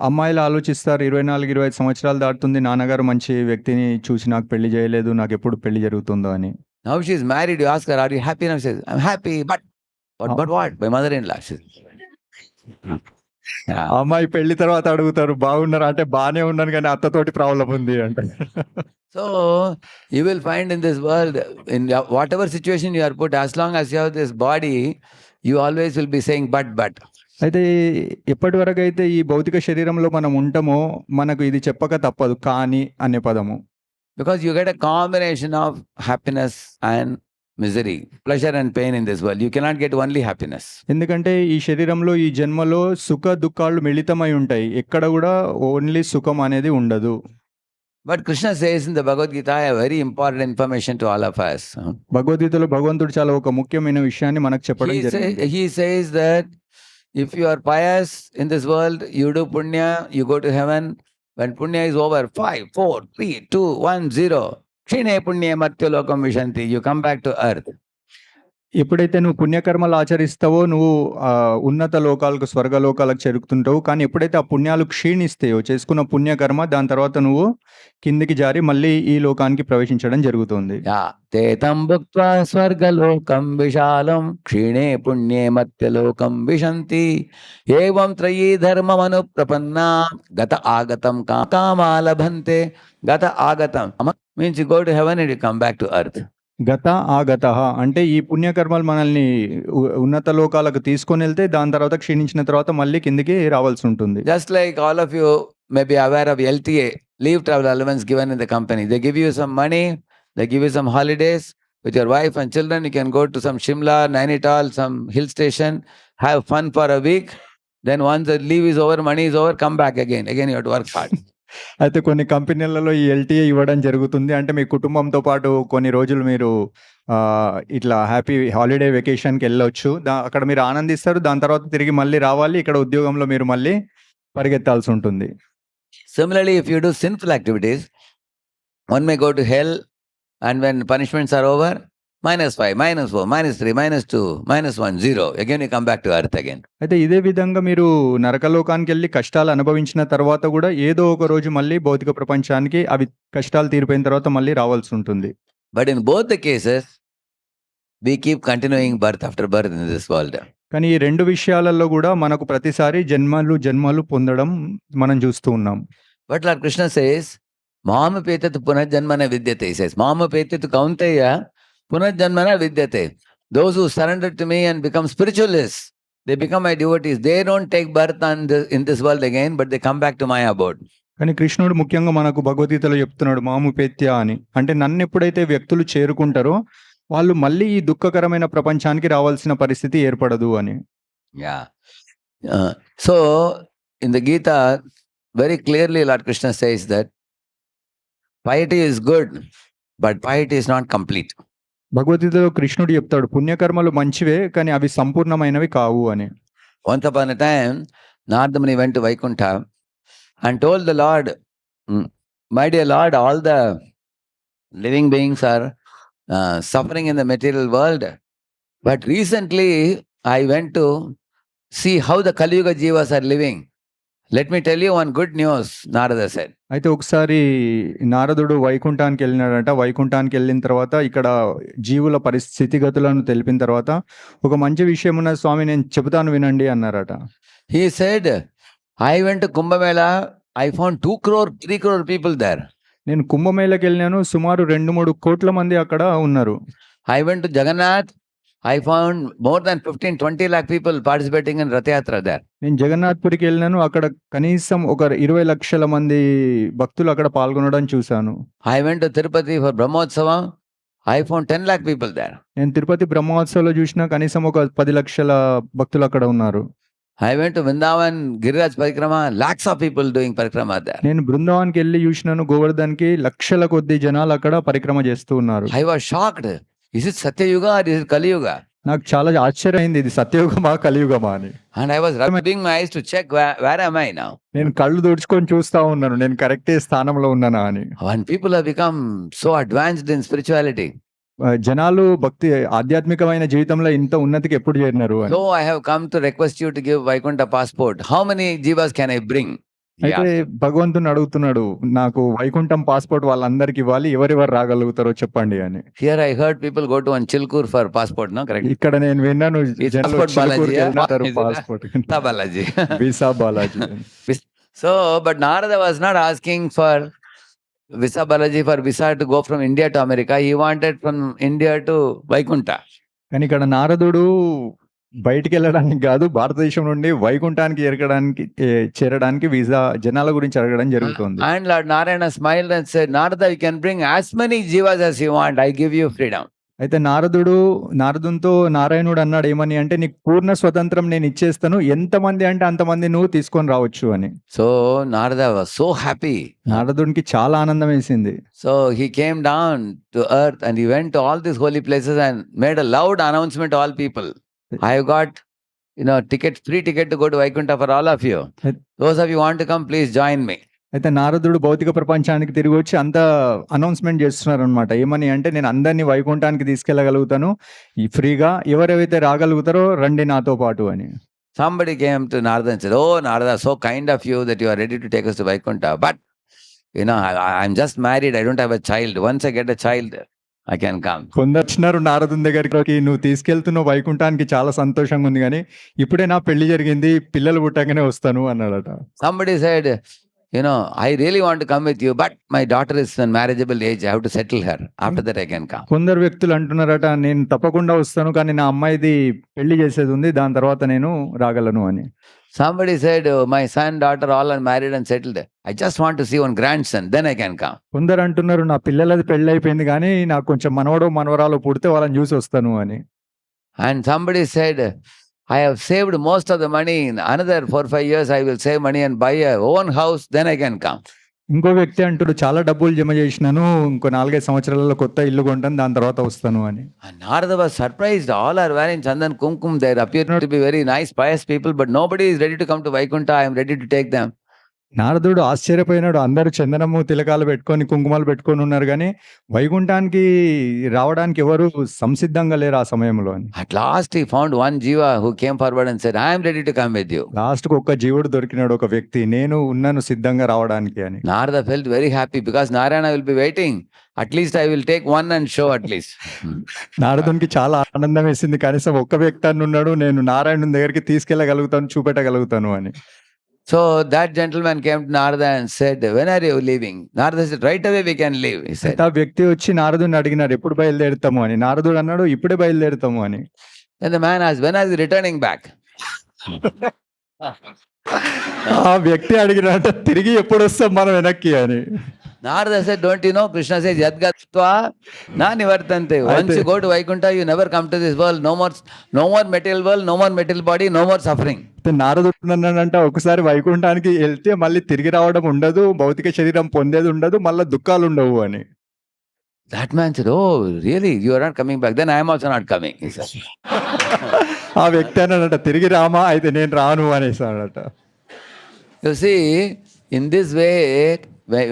అమ్మాయిలు ఆలోచిస్తారు, 24-25 సంవత్సరాలు దాటుతుంది, నాన్నగారు మంచి వ్యక్తిని చూసి నాకు పెళ్లి చేయలేదు, నాకు ఎప్పుడు పెళ్లి జరుగుతుందో అని. Now she is married, you ask her, are you happy? Now she says, I'm happy, but what? My mother-in-law. Yeah. ఆ అమ్మాయి పెళ్లి తర్వాత అడుగుతారు బాగున్నారా అంటే బానే ఉన్నాను కానీ అత్తతోటి ప్రాబ్లం ఉంది అంటే. So you will find in this world, in whatever situation you are put, as long as you have this body, you always will be saying but. అయితే ఎప్పటి వరకు అయితే ఈ భౌతిక శరీరంలో మనం ఉంటామో మనకు ఇది చెప్పక తప్పదు కానీ అనే పదము. Because you get a combination of happiness and misery, pleasure and pain in this world. You cannot get only happiness. ఎందుకంటే ఈ శరీరంలో ఈ జన్మలో సుఖ దుఃఖాలు మిళితమై ఉంటాయి. ఎక్కడ కూడా ఓన్లీ సుఖం అనేది ఉండదు. But Krishna says in the Bhagavad Gita a very important information to all of us. భగవద్గీతలో భగవంతుడు చాలా ఒక ముఖ్యమైన విషయాన్ని మనకు చెప్పడం జరిగింది. He says that if you are pious in this world, you do punya, you go to heaven. When punya is over, 5, 4, 3, 2, 1, 0. Kshine punya matya lokam vishanti. You come back to earth. ఎప్పుడైతే నువ్వు పుణ్యకర్మలు ఆచరిస్తావో నువ్వు ఉన్నత లోకాలకు స్వర్గలోకాలకు చేరుకుంటావు. కానీ ఎప్పుడైతే ఆ పుణ్యాలు క్షీణిస్తాయో చేసుకున్న పుణ్యకర్మ దాని తర్వాత నువ్వు కిందికి జారి మళ్ళీ ఈ లోకానికి ప్రవేశించడం జరుగుతుంది. తేతం భుక్త్వా స్వర్గలోకం విశాలం క్షీణే పుణ్యే మత్యలోకం విశంతి ఏవం త్రయీ ధర్మమను ప్రపన్నా గత ఆగతం కామాలభంతే. గత ఆగతం means you go to heaven and you come back to earth. గత ఆగత అంటే ఈ పుణ్యకర్మలు మనల్ని ఉన్నత లోకాలకు తీసుకొని వెళ్తే దాని తర్వాత క్షీణించిన తర్వాత మళ్ళీ కిందికి రావాల్సి ఉంటుంది. Just like all of you may be aware of LTA, leave travel allowance given in the company. They give you some money, they give you some holidays with your wife and children. You can go to some Shimla, Nainital, some hill station, have fun for a week. Then once the leave is over, money is over, come back again. Again you have to work hard. అయితే కొన్ని కంపెనీలలో ఈ LTA ఇవ్వడం జరుగుతుంది. అంటే మీ కుటుంబంతో పాటు కొన్ని రోజులు మీరు ఇట్లా హ్యాపీ హాలిడే వెకేషన్కి వెళ్ళొచ్చు. అక్కడ మీరు ఆనందిస్తారు. దాని తర్వాత తిరిగి మళ్ళీ రావాలి. ఇక్కడ ఉద్యోగంలో మీరు మళ్ళీ పరిగెత్తాల్సి ఉంటుంది. Similarly, if you do sinful activities, one may go to hell, and when punishments are over, -5, -4, -3, -2, -1, 0. Again you come back to earth again. అయితే ఇదే విధంగా మీరు నరకలోకానికి వెళ్ళి కష్టాలు అనుభవించిన తర్వాత కూడా ఏదో ఒక రోజు మళ్ళీ భౌతిక ప్రపంచానికి అవి కష్టాలు తీరిపోయిన తర్వాత మళ్ళీ రావాల్సి ఉంటుంది. But in both the cases, we keep continuing birth after birth in this world. కానీ ఈ రెండు విషయాలలో కూడా మనకు ప్రతిసారి జన్మలు పొందడం మనం చూస్తూ ఉన్నాం. But Lord Krishna says, "Mamapetatu punarjanmana vidyate." He says, "Mamapetatu kaunteya punarjanmana vidyate." Those who surrender to me and become spiritualists, they become my devotees. They don't take birth in this world again, but they come back to my abode. కానీ కృష్ణుడు ముఖ్యంగా మనకు భగవద్గీతలో చెప్తున్నాడు మాముపేత్య అని. అంటే నన్ను ఎప్పుడైతే వ్యక్తులు చేరుకుంటారో వాళ్ళు మళ్ళీ ఈ దుఃఖకరమైన ప్రపంచానికి రావాల్సిన పరిస్థితి ఏర్పడదు అని. Yeah. So in the Gita, very clearly Lord Krishna says that piety is good, but piety is not complete. భగవద్గీతలో కృష్ణుడు చెప్తాడు పుణ్యకర్మలు మంచివే కానీ అవి సంపూర్ణమైనవి కావు అని. Once upon a time, Narada Muni went to Vaikuntha and told the Lord, "My dear Lord, all the living beings are suffering in the material world. But recently, I went to see how the Kali Yuga Jivas are living. Let me tell you one good news," Narada said. అయితే ఒకసారి నారదుడు వైకుంఠానికి వెళ్ళినాడంట. వైకుంఠానికి వెళ్ళిన తర్వాత ఇక్కడ జీవుల స్థితిగతులను తెలిపిన తర్వాత ఒక మంచి విషయం ఉన్న స్వామి నేను చెబుతాను వినండి అన్నారట. He said, "I went to Kumbh Mela. I found 2 crore, 3 crore people there. నేను కుంభమేళకి వెళ్ళాను. సుమారు 2-3 కోట్ల మంది అక్కడ ఉన్నారు. I went to Jagannath. I found more than 15-20 lakh people participating in Rath Yatra there. నేను జగన్నాథ్పురికి వెళ్ళాను. అక్కడ కనీసం ఒక 20 లక్షల మంది భక్తులు అక్కడ పాల్గొనడం చూశాను. I went to Tirupati for Brahmotsavam. I found 10 lakh people there. నేను తిరుపతి బ్రహ్మోత్సవంలో చూసిన కనీసం ఒక 10 లక్షల భక్తులు అక్కడ ఉన్నారు. I went to Vrindavan, Giriraj Parikrama, lakhs of people doing parikrama there. నేను బృందావన్కి వెళ్ళి చూసినాను. గోవర్ధన్కి లక్షల కొద్ది జనాలు అక్కడ పరిక్రమ చేస్తూ ఉన్నారు. I was shocked. Is it Satya Yuga or is it Kali Yuga? నాకు చాలా ఆశ్చర్యమైంది ఇది సత్యయుగమా కలియుగమా అని. And I was rubbing my eyes to check where am I now? నేను కళ్ళు తుడుచుకొని చూస్తా ఉన్నాను నేను కరెక్టే స్థానంలో ఉన్నానా అని. When people have become so advanced in spirituality, జనాలు భక్తి ఆధ్యాత్మికమైన జీవితంలో ఇంత ఉన్నతికి ఎప్పుడు చేరినారు అని. so I have come to request you to give Vaikuntha passport. How many jivas can I bring? అయితే Yeah. భగవంతుని అడుగుతున్నాడు, నాకు వైకుంఠం పాస్‌పోర్ట్ వాళ్ళందరికి ఇవ్వాలి. ఎవరెవరు రాగలుగుతారో చెప్పండి అని. Here I heard people go to one Chilkur for passport, no? Correct? ఇక్కడ నేను విన్నాను It's జనాలు passport Balaji, చిలుకూరుకి yeah? వెళ్తారు Is it? Passport Visa Balaji. Visa Balaji అని. So, but Narada was not asking for Visa Balaji for visa to go from India to America. He wanted from India to Vaikunta. కానీ ఇక్కడ నారదుడు బయటికెళ్ళడానికి గాదు, భారతదేశం నుండి వైకుంఠానికి చేరడానికి వీసా జనాల గురించి అడగడం జరుగుతుంది. And Lord Narayana smiled and said, Narada, you can bring as many jivas as you want. I give you freedom. అయితే నారదునితో నారాయణుడు అన్నాడు ఏమని అంటే, నీకు పూర్ణ స్వతంత్రం నేను ఇచ్చేస్తాను, ఎంతమంది అంటే అంతమంది నువ్వు తీసుకొని రావచ్చు అని. So Narada was so happy. నారదునికి చాలా ఆనందం వేసింది. So he came down to earth and he went to all these holy places and made a loud announcement to all people. I have got, free ticket to go to Vaikunta for all of you. Those of you want to come, please join me. అయితే నారదుడు భౌతిక ప్రపంచానికి తిరిగి వచ్చి అంతా announcement చేస్తున్నారు అనమాట. ఏమని అంటే, నేను అందరినీ వైకుంఠానికి తీసుకెళ్ళగలుగుతాను ఈ ఫ్రీగా, ఎవరైతే రాగలుగుతారో రండి నాతో పాటు అని. Somebody came to Narada and said, oh Narada, so kind of you that you are ready to take us to Vaikunta. But, I'm just married, I don't have a child. Once I get a child, I can come. కొందరు వచ్చినారు నారదుని దగ్గరికి, నువ్వు తీసుకెళ్తున్నావు వైకుంఠానికి, చాలా సంతోషంగా ఉంది కానీ ఇప్పుడే నా పెళ్లి జరిగింది, పిల్లలు పుట్టగానే వస్తాను అన్నాడట. Somebody said, I really want to come with you, but my daughter is in marriageable age. I have to settle her. After that, I can come. కొందరు వ్యక్తులు అంటున్నారట, నేను తప్పకుండా వస్తాను కానీ నా అమ్మాయిది పెళ్లి చేసేది ఉంది, దాని తర్వాత నేను రాగలను అని. Somebody said, my son, daughter, all are married and settled. I just want to see one grandson, then I can come. కొందరు అంటున్నారు, నా పిల్లలది పెళ్లి అయిపోయింది కానీ నాకు కొంచెం మనవడో మనవరాలు పుడితే వాళ్ళని చూసి వస్తాను అని. And somebody said, I have saved most of the money. In another 4-5 years, I will save money and buy a own house, then I can come. ఇంకో వ్యక్తి అంటాడు, చాలా డబ్బులు జమ చేసినాను, ఇంకో 4-5 సంవత్సరాలలో కొత్త ఇల్లు కొంటాను, దాని తర్వాత వస్తాను అని. And Narada was surprised. All are wearing chandan kumkum. They appear to be very nice, pious people, but nobody is ready to come to Vaikunta. I am ready to take them. నారదుడు ఆశ్చర్యపోయినాడు, అందరూ చందనము తిలకాలు పెట్టుకొని కుంకుమాలు పెట్టుకొని ఉన్నారు కానీ వైకుంఠానికి రావడానికి ఎవరు సంసిద్ధంగా లేరు ఆ సమయంలో అని. At last he found one jiva who came forward and said, I am ready to come with you. Last కు ఒక్క జీవుడు దొరికినాడు, ఒక వ్యక్తి, నేను ఉన్నాను సిద్ధంగా రావడానికి అని. Narada felt very happy because Narayana will be waiting. At least I will take one and show at least. నారదునికి చాలా ఆనందం వేసింది, కనీసం ఒక్క వ్యక్తి అని ఉన్నాడు, నేను నారాయణుని దగ్గరికి తీసుకెళ్ళగలుగుతాను, చూపెట్టగలుగుతాను అని. So that gentleman came to Narada and said, when are you leaving? Narada said, right away we can leave. He said. ఆ వ్యక్తి వచ్చి నారదుని అడిగినాడు, ఎప్పుడు బయలుదేరుతాము అని. నారదుడు అన్నాడు, ఇప్పుడే బయలుదేరుతాము అని. Then the man asked, when are you returning back? ఆ వ్యక్తి అడిగినట్ట, తిరిగి ఎప్పుడు వస్తాం మనం వెనక్కి అని. Narada said, don't you know, Krishna says, Yadgatva na nivartante. Once you go to Vaikunta, you never come to this world. No more material world, no more material body, no more suffering. నారదుడు అన్నాడంట, ఒకసారి వైకుంఠానికి వెళ్తే మళ్ళీ తిరిగి రావడం ఉండదు, భౌతిక శరీరం పొందేది ఉండదు, మళ్ళీ దుఃఖాలు ఉండవు అని. That man said, oh, really? You are not coming back? Then I am also not coming. He said. ఆ వ్యక్తి అన్నాడట, తిరిగి రామా, అయితే నేను రాను అనేసాడట. You see, in this way,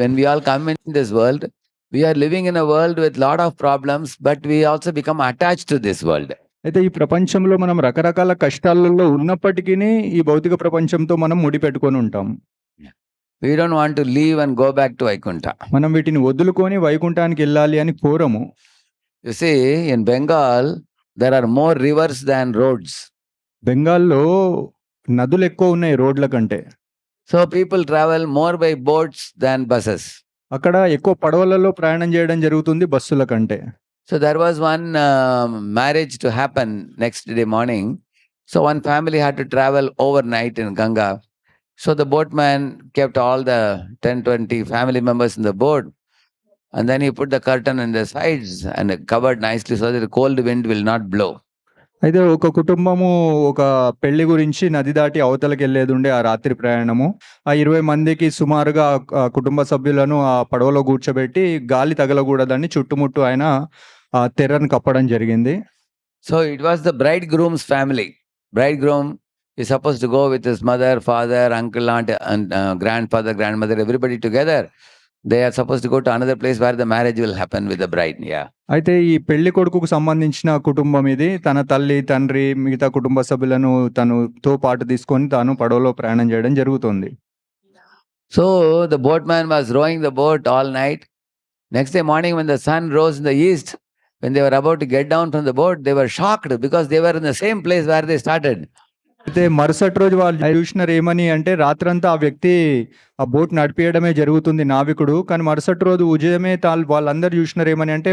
when we all come in this world, we are living in a world with lot of problems, but we also become attached to this world. అయితే ఈ ప్రపంచంలో మనం రకరకాల కష్టాలలో ఉన్నప్పటికీ ఈ భౌతిక ప్రపంచంతో మనం ముడిపెట్టుకొని ఉంటాం. We don't want to leave and go back to Vaikunta. మనం వీటిని వదులుకొని వైకుంఠానికి వెళ్ళాలి అని కోరము. You see, in Bengal, there are more rivers than roads. బెంగాల్లో నదులు ఎక్కువ ఉన్నాయి రోడ్ల కంటే. So people travel more by boats than buses. అక్కడ ఎక్కువ పడవలలో ప్రయాణం చేయడం జరుగుతుంది బస్సుల కంటే. So there was one marriage to happen next day morning. So one family had to travel overnight in Ganga. So the boatman kept all the 10-20 family members in the boat. And then he put the curtain on the sides and covered nicely so that the cold wind will not blow. అయితే ఒక కుటుంబము ఒక పెళ్లి గురించి నది దాటి అవతలకి వెళ్ళేది ఉండే ఆ రాత్రి ప్రయాణము. ఆ 20 మందికి సుమారుగా కుటుంబ సభ్యులను ఆ పడవలో కూర్చోబెట్టి గాలి తగలకూడదని చుట్టుముట్టు ఆయన ఆ తెరను కప్పడం జరిగింది. So it was the bridegroom's family. Bridegroom is supposed to go with his mother, father, uncle, aunt, and grandfather, grandmother, everybody together. They are supposed to go to another place where the marriage will happen with the bride. Yeah. అయితే ఈ పెళ్లి కొడుకుకు సంబంధించిన కుటుంబం ఇది. తన తల్లి, తండ్రి, మిగతా కుటుంబ సభ్యులను తనతో పాటు తీసుకొని తాను పడవలో ప్రయాణం చేయడం జరుగుతుంది. So the boatman was rowing the boat all night. Next day morning, when the sun rose in the east, when they were about to get down from the boat, they were shocked because they were in the same place where they started. అయితే మరుసటి రోజు వాళ్ళు చూసినారు ఏమని అంటే రాత్రంతా ఆ వ్యక్తి ఆ బోట్ నడిపేయడమే జరుగుతుంది నావికుడు. కానీ మరుసటి రోజు ఉదయమే వాళ్ళందరూ చూసినారు ఏమని అంటే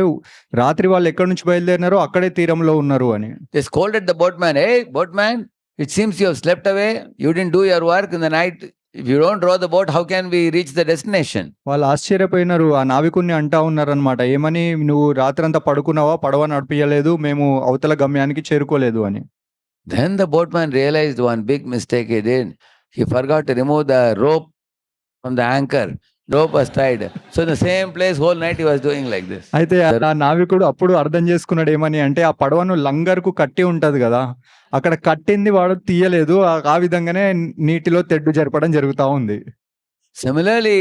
రాత్రి వాళ్ళు ఎక్కడి నుంచి బయలుదేరినారో అక్కడే తీరంలో ఉన్నారు అని. They scolded the boatman. Hey, boatman, it seems you have slept away. You didn't do your work in the night. If you don't row the boat, how can we reach the destination? వాళ్ళు ఆశ్చర్యపోయినారు. ఆ నావికుడిని అంటా ఉన్నారనమాట, ఏమని నువ్వు రాత్రంతా పడుకున్నావా, పడవ నడిపియలేదు, మేము అవతల గమ్యానికి చేరుకోలేదు అని. Then the boatman realized one big mistake he did. He forgot to remove the rope from the anchor. Rope was tied. So in the same place, whole night he was doing like this. అయితే ఆ నావికుడు అప్పుడు అర్థం చేసుకున్నాడు ఏమని అంటే ఆ పడవను లంగర్కు కట్టి ఉంటది కదా, అక్కడ కట్టింది వాడు తీయలేదు. ఆ విధంగానే నీటిలో తెడ్డు జరపడం జరుగుతా ఉంది. Similarly,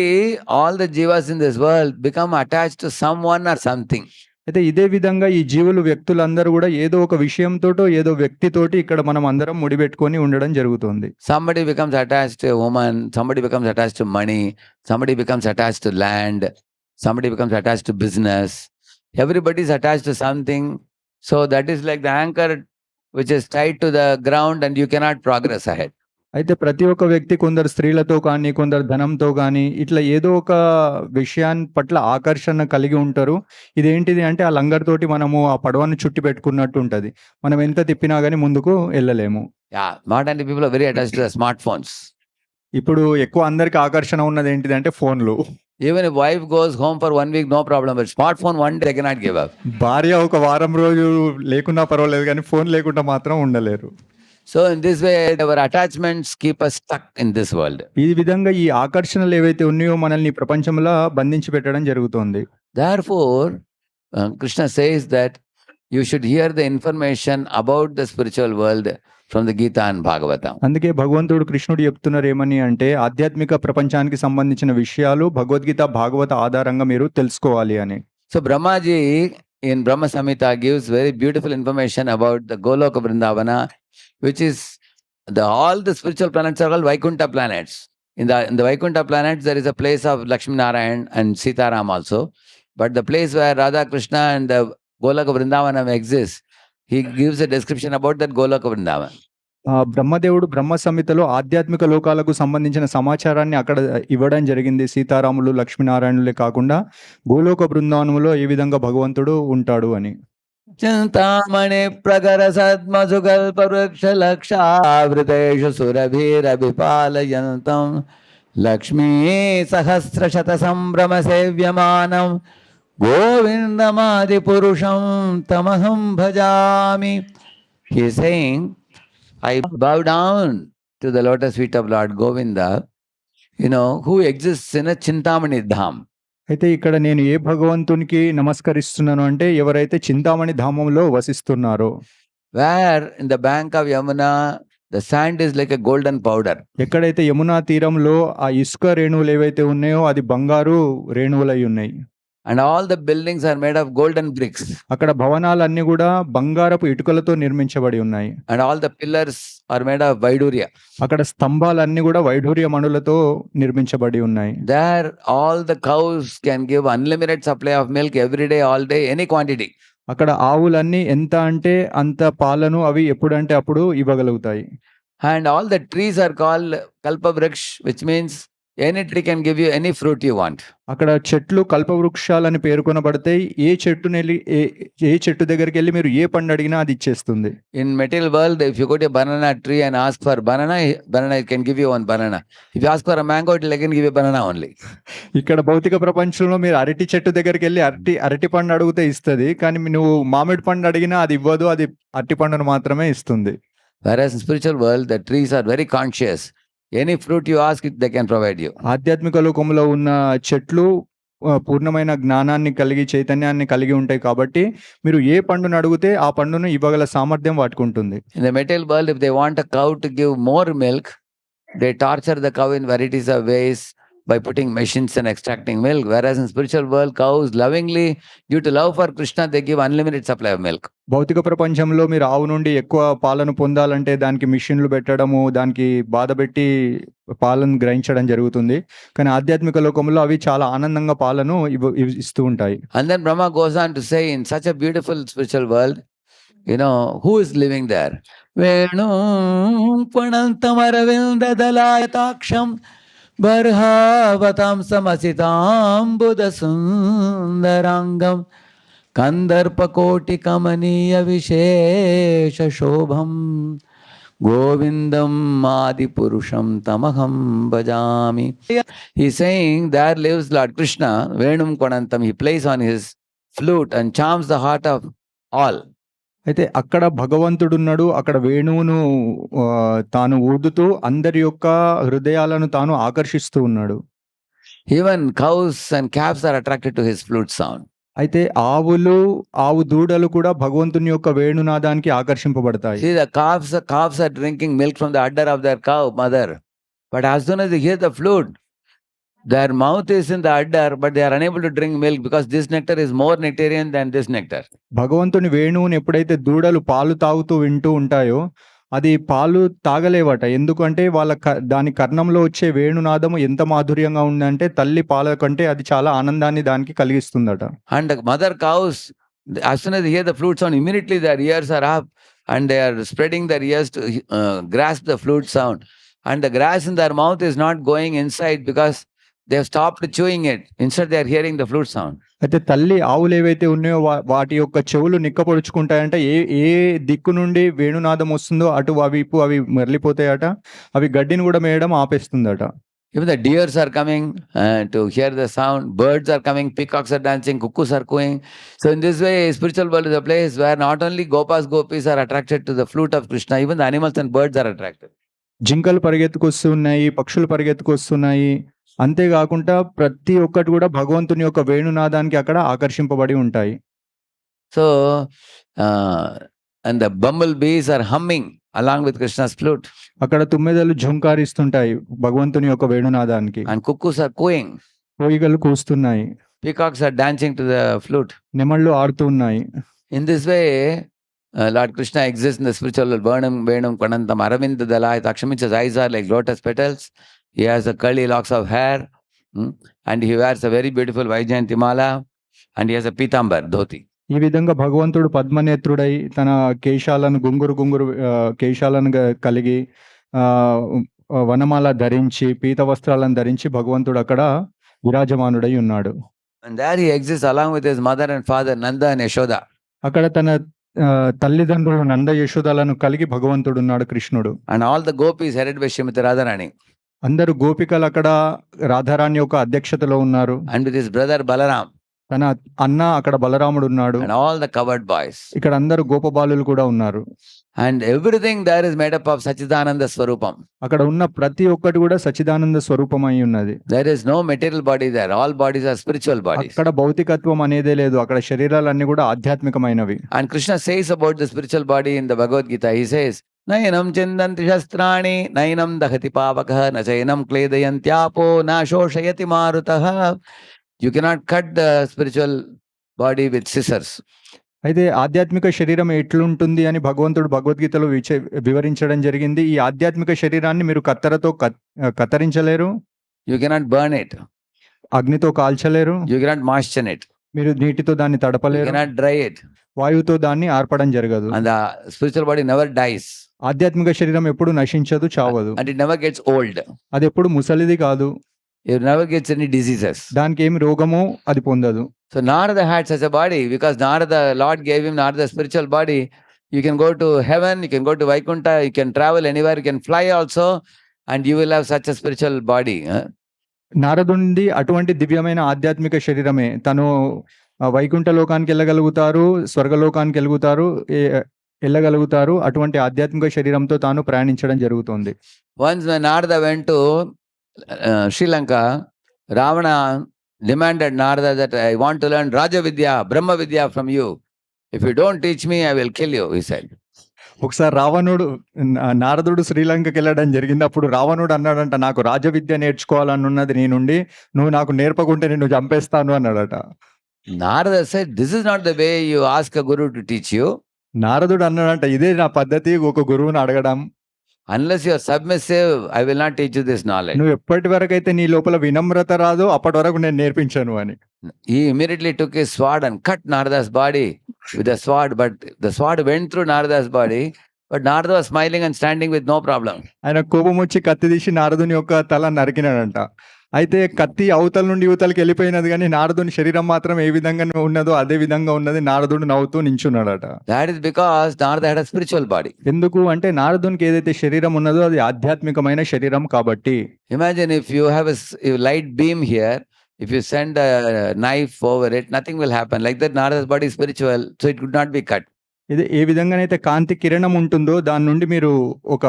all the jivas in this world become attached to someone or something. అయితే ఇదే విధంగా ఈ జీవులు వ్యక్తులందరూ కూడా ఏదో ఒక విషయంతోటో ఏదో వ్యక్తితోటి ఇక్కడ మనం అందరం ముడిపెట్టుకొని ఉండడం జరుగుతుంది. Somebody becomes attached to a woman, somebody becomes attached to money, somebody becomes attached to land, somebody becomes attached to business. Everybody is attached to something. So that is like the anchor which is tied to the ground and you cannot progress ahead. అయితే ప్రతి ఒక్క వ్యక్తి కొందరు స్త్రీలతో కానీ కొందరు ధనంతో కానీ ఇట్లా ఏదో ఒక విషయాన్ని పట్ల ఆకర్షణ కలిగి ఉంటారు. ఇదేంటిది అంటే ఆ లంగర్ తోటి మనము ఆ పడవను చుట్టి పెట్టుకున్నట్టు ఉంటది. మనం ఎంత తిప్పినా కానీ ముందుకు వెళ్ళలేము. Yeah, modern people are very attached to the smartphones. ఇప్పుడు ఎక్కువ అందరికి ఆకర్షణ ఉన్నది ఏంటిది అంటే ఫోన్లు. Even if wife goes home for 1 week, no problem. But smartphone one day they cannot give up. భార్య ఒక వారం రోజు లేకున్నా పర్వాలేదు కానీ ఫోన్ లేకుండా మాత్రం ఉండలేరు. So in this way, our attachments keep us stuck in this world. ఈ విధంగా ఈ ఆకర్షణలు ఏవైతే ఉన్నాయో మనల్ని ప్రపంచంలో బంధించి పెట్టడం జరుగుతుంది. Therefore, Krishna says that you should hear the information about the spiritual world from the Gita and Bhagavatam. అందుకే భగవంతుడు కృష్ణుడు చెప్తున్నారు ఏమని అంటే ఆధ్యాత్మిక ప్రపంచానికి సంబంధించిన విషయాలు భగవద్గీత భాగవత ఆధారంగా మీరు తెలుసుకోవాలి అని. So Brahmaji in Brahma Samhita gives very beautiful information about the Goloka Vrindavana, which is all the spiritual planets are called Vaikuntha planets. In the Vaikuntha planets, there is a place of Lakshmi Narayan and Sitaram also. But the place where Radha Krishna and the Goloka Vrindavana exists, he gives a description about that Goloka Vrindavana. బ్రహ్మదేవుడు బ్రహ్మ సంహితలో ఆధ్యాత్మిక లోకాలకు సంబంధించిన సమాచారాన్ని అక్కడ ఇవ్వడం జరిగింది. సీతారాములు లక్ష్మీనారాయణులే కాకుండా గోలోక బృందావనంలో ఏ విధంగా భగవంతుడు ఉంటాడు అని. చింతామణి ప్రగర సద్మసుకల్ప వృక్ష లక్షావృతేషు సురభిరభిపాలయంతం లక్ష్మీ సహస్రశత సంభ్రమ సేవ్యమానం గోవిందమాది పురుషం తమహం భజామి. He is saying, I bow down to the lotus feet of Lord Govinda, who exists in a Chintamani Dham. అయితే ఇక్కడ నేను ఏ భగవంతునికి నమస్కరిస్తున్నాను అంటే ఎవరైతే Chintamani ధామంలో వసిస్తున్నారో, where in the bank of Yamuna the sand is like a golden powder. ఎక్కడైతే యమునా తీరంలో ఆ ఇసుక రేణువులు ఏవైతే ఉన్నాయో అది బంగారు రేణువులై ఉన్నాయి. And all the buildings are made of golden bricks. అక్కడ భవనాలన్నీ కూడా బంగారపు ఇటుకలతో నిర్మించబడి ఉన్నాయి. And all the pillars are made of Vaidurya. అక్కడ స్తంభాలన్నీ కూడా వైఢూర్య మణులతో నిర్మించబడి ఉన్నాయి. There all the cows can give unlimited supply of milk every day, all day, any quantity. అక్కడ ఆవులన్నీ ఎంత అంటే అంత పాలను అవి ఎప్పుడంటే అప్పుడు ఇవ్వగలుగుతాయి. And all the trees are called Kalpavraksh, which means any tree can give you any fruit you want. అక్కడ చెట్లు కల్పవృక్షాలని పేర్కొనబడతాయి. ఏ చెట్టు దగ్గరికి వెళ్ళి మీరు ఏ పండు అడిగినా అది ఇచ్చేస్తుంది. In material world, if you go to a banana tree and ask for banana can give you one banana. If you ask for a mango, it will again give you banana only. ఇక్కడ భౌతిక ప్రపంచంలో మీరు అరటి చెట్టు దగ్గరికి వెళ్ళి అరటి పండు అడిగితే ఇస్తుంది, కానీ నువ్వు మామిడి పండు అడిగినా అది ఇవ్వదు, అది అరటి పండును మాత్రమే ఇస్తుంది. Whereas in spiritual world, the trees are very conscious. Any fruit you ask, they can provide you. ఆధ్యాత్మిక లోకంలో ఉన్న చెట్లు పూర్ణమైన జ్ఞానాన్ని కలిగి చైతన్యాన్ని కలిగి ఉంటాయి కాబట్టి మీరు ఏ పండును అడిగితే ఆ పండును ఇవ్వగల సామర్థ్యం వాటికి ఉంటుంది. In the material world, if they want a cow to give more milk, they torture the cow in varieties of ways. by putting machines and extracting milk. Whereas in spiritual world, cows lovingly, due to love for Krishna, they give unlimited supply of milk. భౌతిక ప్రపంచంలో మీరు ఆవు నుండి ఎక్కువ పాలను పొందాలంటే దానికి మిషన్లు పెట్టడము, దానికి బాధ పెట్టి పాలను గ్రహించడం జరుగుతుంది. కానీ ఆధ్యాత్మిక లోకంలో అవి చాలా ఆనందంగా పాలను ఇస్తూ ఉంటాయి. And then Brahma goes on to say, in such a beautiful spiritual world, who is living there? Venum Panantamaravindalayataaksham Barhavatam Samasitam Buddha Sundarangam Kandarpakoti Kamaniya Vishesha Shobham Govindam Adipurusham Tamaham Bhajami. He's saying, there lives Lord Krishna, Venum Kvanantam. He plays on his flute and charms the heart of all. అయితే అక్కడ భగవంతుడున్నాడు, అక్కడ వేణువును తాను ఊదుతూ అందరి యొక్క హృదయాలను తాను ఆకర్షిస్తూ ఉన్నాడు. Even cows and calves are attracted to his flute sound. అయితే ఆవు దూడలు కూడా భగవంతుని యొక్క వేణునాదానికి ఆకర్షింపబడతాయి. See, the calves are drinking milk from the udder of their cow mother, but as soon as they hear the flute, their mouth is in the udder, but they are unable to drink milk because this nectar is more nectarian than this nectar. భగవంతుని వేణువుని ఎప్పుడైతే దూడలు పాలు తాగుతూ వింటూ ఉంటాయో అది పాలు తాగలేవట. ఎందుకంటే దాని కర్ణంలో వచ్చే వేణునాదము ఎంత మాధుర్యంగా ఉందంటే తల్లి పాల కంటే అది చాలా ఆనందాన్ని దానికి కలిగిస్తుందట. And the mother cows, as soon as they hear the flute sound, immediately their ears are up and they are spreading their ears to grasp the flute sound. And the grass in their mouth is not going inside because they have stopped chewing it. Instead, they are hearing the flute sound. అయితే తల్లి ఆవులు ఏవైతే ఉన్నాయో వాటి యొక్క చెవులు నిక్కపొడుచుకుంటాయంటే ఏ దిక్కు నుండి వేణునాదం వస్తుందో అటు అవి మరలిపోతాయట. అవి గడ్డిని కూడా మేయడం ఆపేస్తుందట. Even the deers are coming to hear the sound. Birds are coming. Peacocks are dancing. Cuckoos are cooing. So in this way, spiritual world is a place where not only gopis are attracted to the flute of Krishna, even the animals and birds are attracted. జింకలు పరిగెత్తుకొస్తున్నాయి, పక్షులు పరిగెత్తుకొస్తున్నాయి. అంతేకాకుండా ప్రతి ఒక్కటి కూడా భగవంతుని యొక్క వేణునాదానికి అక్కడ ఆకర్షింపబడి ఉంటాయి. So and the bumblebees are humming along with Krishna's flute. అక్కడ తుమ్మెదలు ఝుంకారిస్తుంటాయి భగవంతుని యొక్క వేణునాదానికి. And cuckoos are cooing. కోయిగలు కూస్తున్నాయి. Peacocks are dancing to the flute. నెమళ్ళు ఆడుతూ ఉన్నాయి. In this way, Lord Krishna exists in the spiritual world. Venum Kvanantam Aravinda Dalayataaksham. His eyes are like lotus petals. He has a curly locks of hair, and he wears a very beautiful Vaijayantimala, and he has a Pitambar, dhoti. ఈ విధంగా భగవంతుడు పద్మనేత్రుడై తన కేశాలను గుంగురు కేశాలను కలిగి వనమాల ధరించి పీత వస్త్రాలను ధరించి భగవంతుడు అక్కడ విరాజమానుడై ఉన్నాడు. And there he exists along with his mother and father Nanda and Yashoda. అక్కడ తన తల్లిదండ్రులు నంద యశోదలను కలిగి భగవంతుడు ఉన్నాడు కృష్ణుడు. And all the gopis headed by Srimati Radharani. అందరు గోపికలు అక్కడ రాధారాణి యొక్క అధ్యక్షతలో ఉన్నారు. And with his brother Balaram. తన అన్న అక్కడ బలరాముడు ఉన్నాడు. And all the covered boys. ఇక్కడ అందరు గోపబాలులు కూడా ఉన్నారు. And everything there is made up of Sachidananda Swarupam. అక్కడ ఉన్న ప్రతి ఒక్కటి కూడా సచిదానంద స్వరూపమై ఉన్నది. There is no material body there. All bodies are spiritual bodies. అక్కడ భౌతికత్వం అనేదే లేదు. అక్కడ శరీరాలన్నీ కూడా ఆధ్యాత్మికమైనవి. And Krishna says about the spiritual body in the Bhagavad Gita. He says, Nainam chindanti shastrani, nainam dahati pavakah, na chainam kledayantyaapo, na shoshayati marutah. You cannot cut the spiritual body with scissors. అయితే ఆధ్యాత్మిక శరీరం ఎట్లుంటుంది అని భగవంతుడు భగవద్గీతలో వివరించడం జరిగింది. ఈ ఆధ్యాత్మిక శరీరాన్ని మీరు కత్తెరతో కత్తిరించలేరు. You cannot burn it. అగ్నితో కాల్చలేరు. You cannot moisten it. మీరు నీటితో దాన్ని You తడపలేరు. cannot dry it. వాయువుతో దాన్ని ఆర్పడం జరగదు. And the spiritual body never dies. ఆధ్యాత్మిక శరీరం ఎప్పుడు నశించదు, చావదు. And it never gets old. అది ఎప్పుడు ముసలిది కాదు. It never gets any diseases. దానికి ఏమి రోగమో అది పొందదు. So Narada had such a body because Narada, Lord gave him Narada spiritual body. You can go to heaven, you can go to Vaikuntha, you can travel anywhere, you can fly also, and you will have such a spiritual body. నారదుండి అటువంటి దివ్యమైన ఆధ్యాత్మిక శరీరమే. తను వైకుంఠ లోకానికి వెళ్ళగలుగుతారు, స్వర్గలోకానికి వెళ్ళగలుగుతారు. అటువంటి ఆధ్యాత్మిక శరీరంతో తాను ప్రయాణించడం జరుగుతుంది. Once when Narada went to Sri Lanka, Ravana demanded Narada that I want to learn Raja Vidya, Brahma Vidya from you. If you don't teach me, I will kill you, he said. ఒకసారి నారదుడు శ్రీలంకకి వెళ్ళడం జరిగింది. అప్పుడు రావణుడు అన్నాడంట, నాకు రాజవిద్య నేర్చుకోవాలని ఉన్నది నీ నుండి, నువ్వు నాకు నేర్పకుంటే నిన్ను చంపేస్తాను అన్నాడట. Narada said, this is not the way you ask a guru to teach you. నారదుడు అన్నాడంట, ఇదే నా పద్ధతి ఒక గురువుని అడగడం. Unless you are submissive, I will not teach you this knowledge. నువ్వు ఎప్పటి వరకైతే నీ లోపల వినమ్రత రాదో అప్పటి వరకు నేను నేర్పించను అని. He immediately took his sword and cut Narada's body with the sword, but the sword went through Narada's body, but Narada was smiling and standing with no problem. ఆయన కోపం వచ్చి కత్తి తీసి నారదుని యొక్క తల నరికినాడంట. అయితే కత్తి అవతల నుండి యువతలకి వెళ్ళిపోయినది, కానీ నారదుని శరీరం మాత్రం ఏ విధంగా ఉన్నదో అదే విధంగా ఉన్నది. నారదుడు నవ్వుతూ నించున్నాడట. That is because Narada had a spiritual body. ఎందుకు అంటే నారదునికి ఏదైతే శరీరం ఉన్నదో అది ఆధ్యాత్మికమైన శరీరం కాబట్టి. Imagine if you have a light beam here, if you send a knife over it, nothing will happen. Like that, Narada's body is spiritual, so it could not be cut. ఇది ఏ విధంగానైతే కాంతి కిరణం ఉంటుందో దాని నుండి మీరు ఒక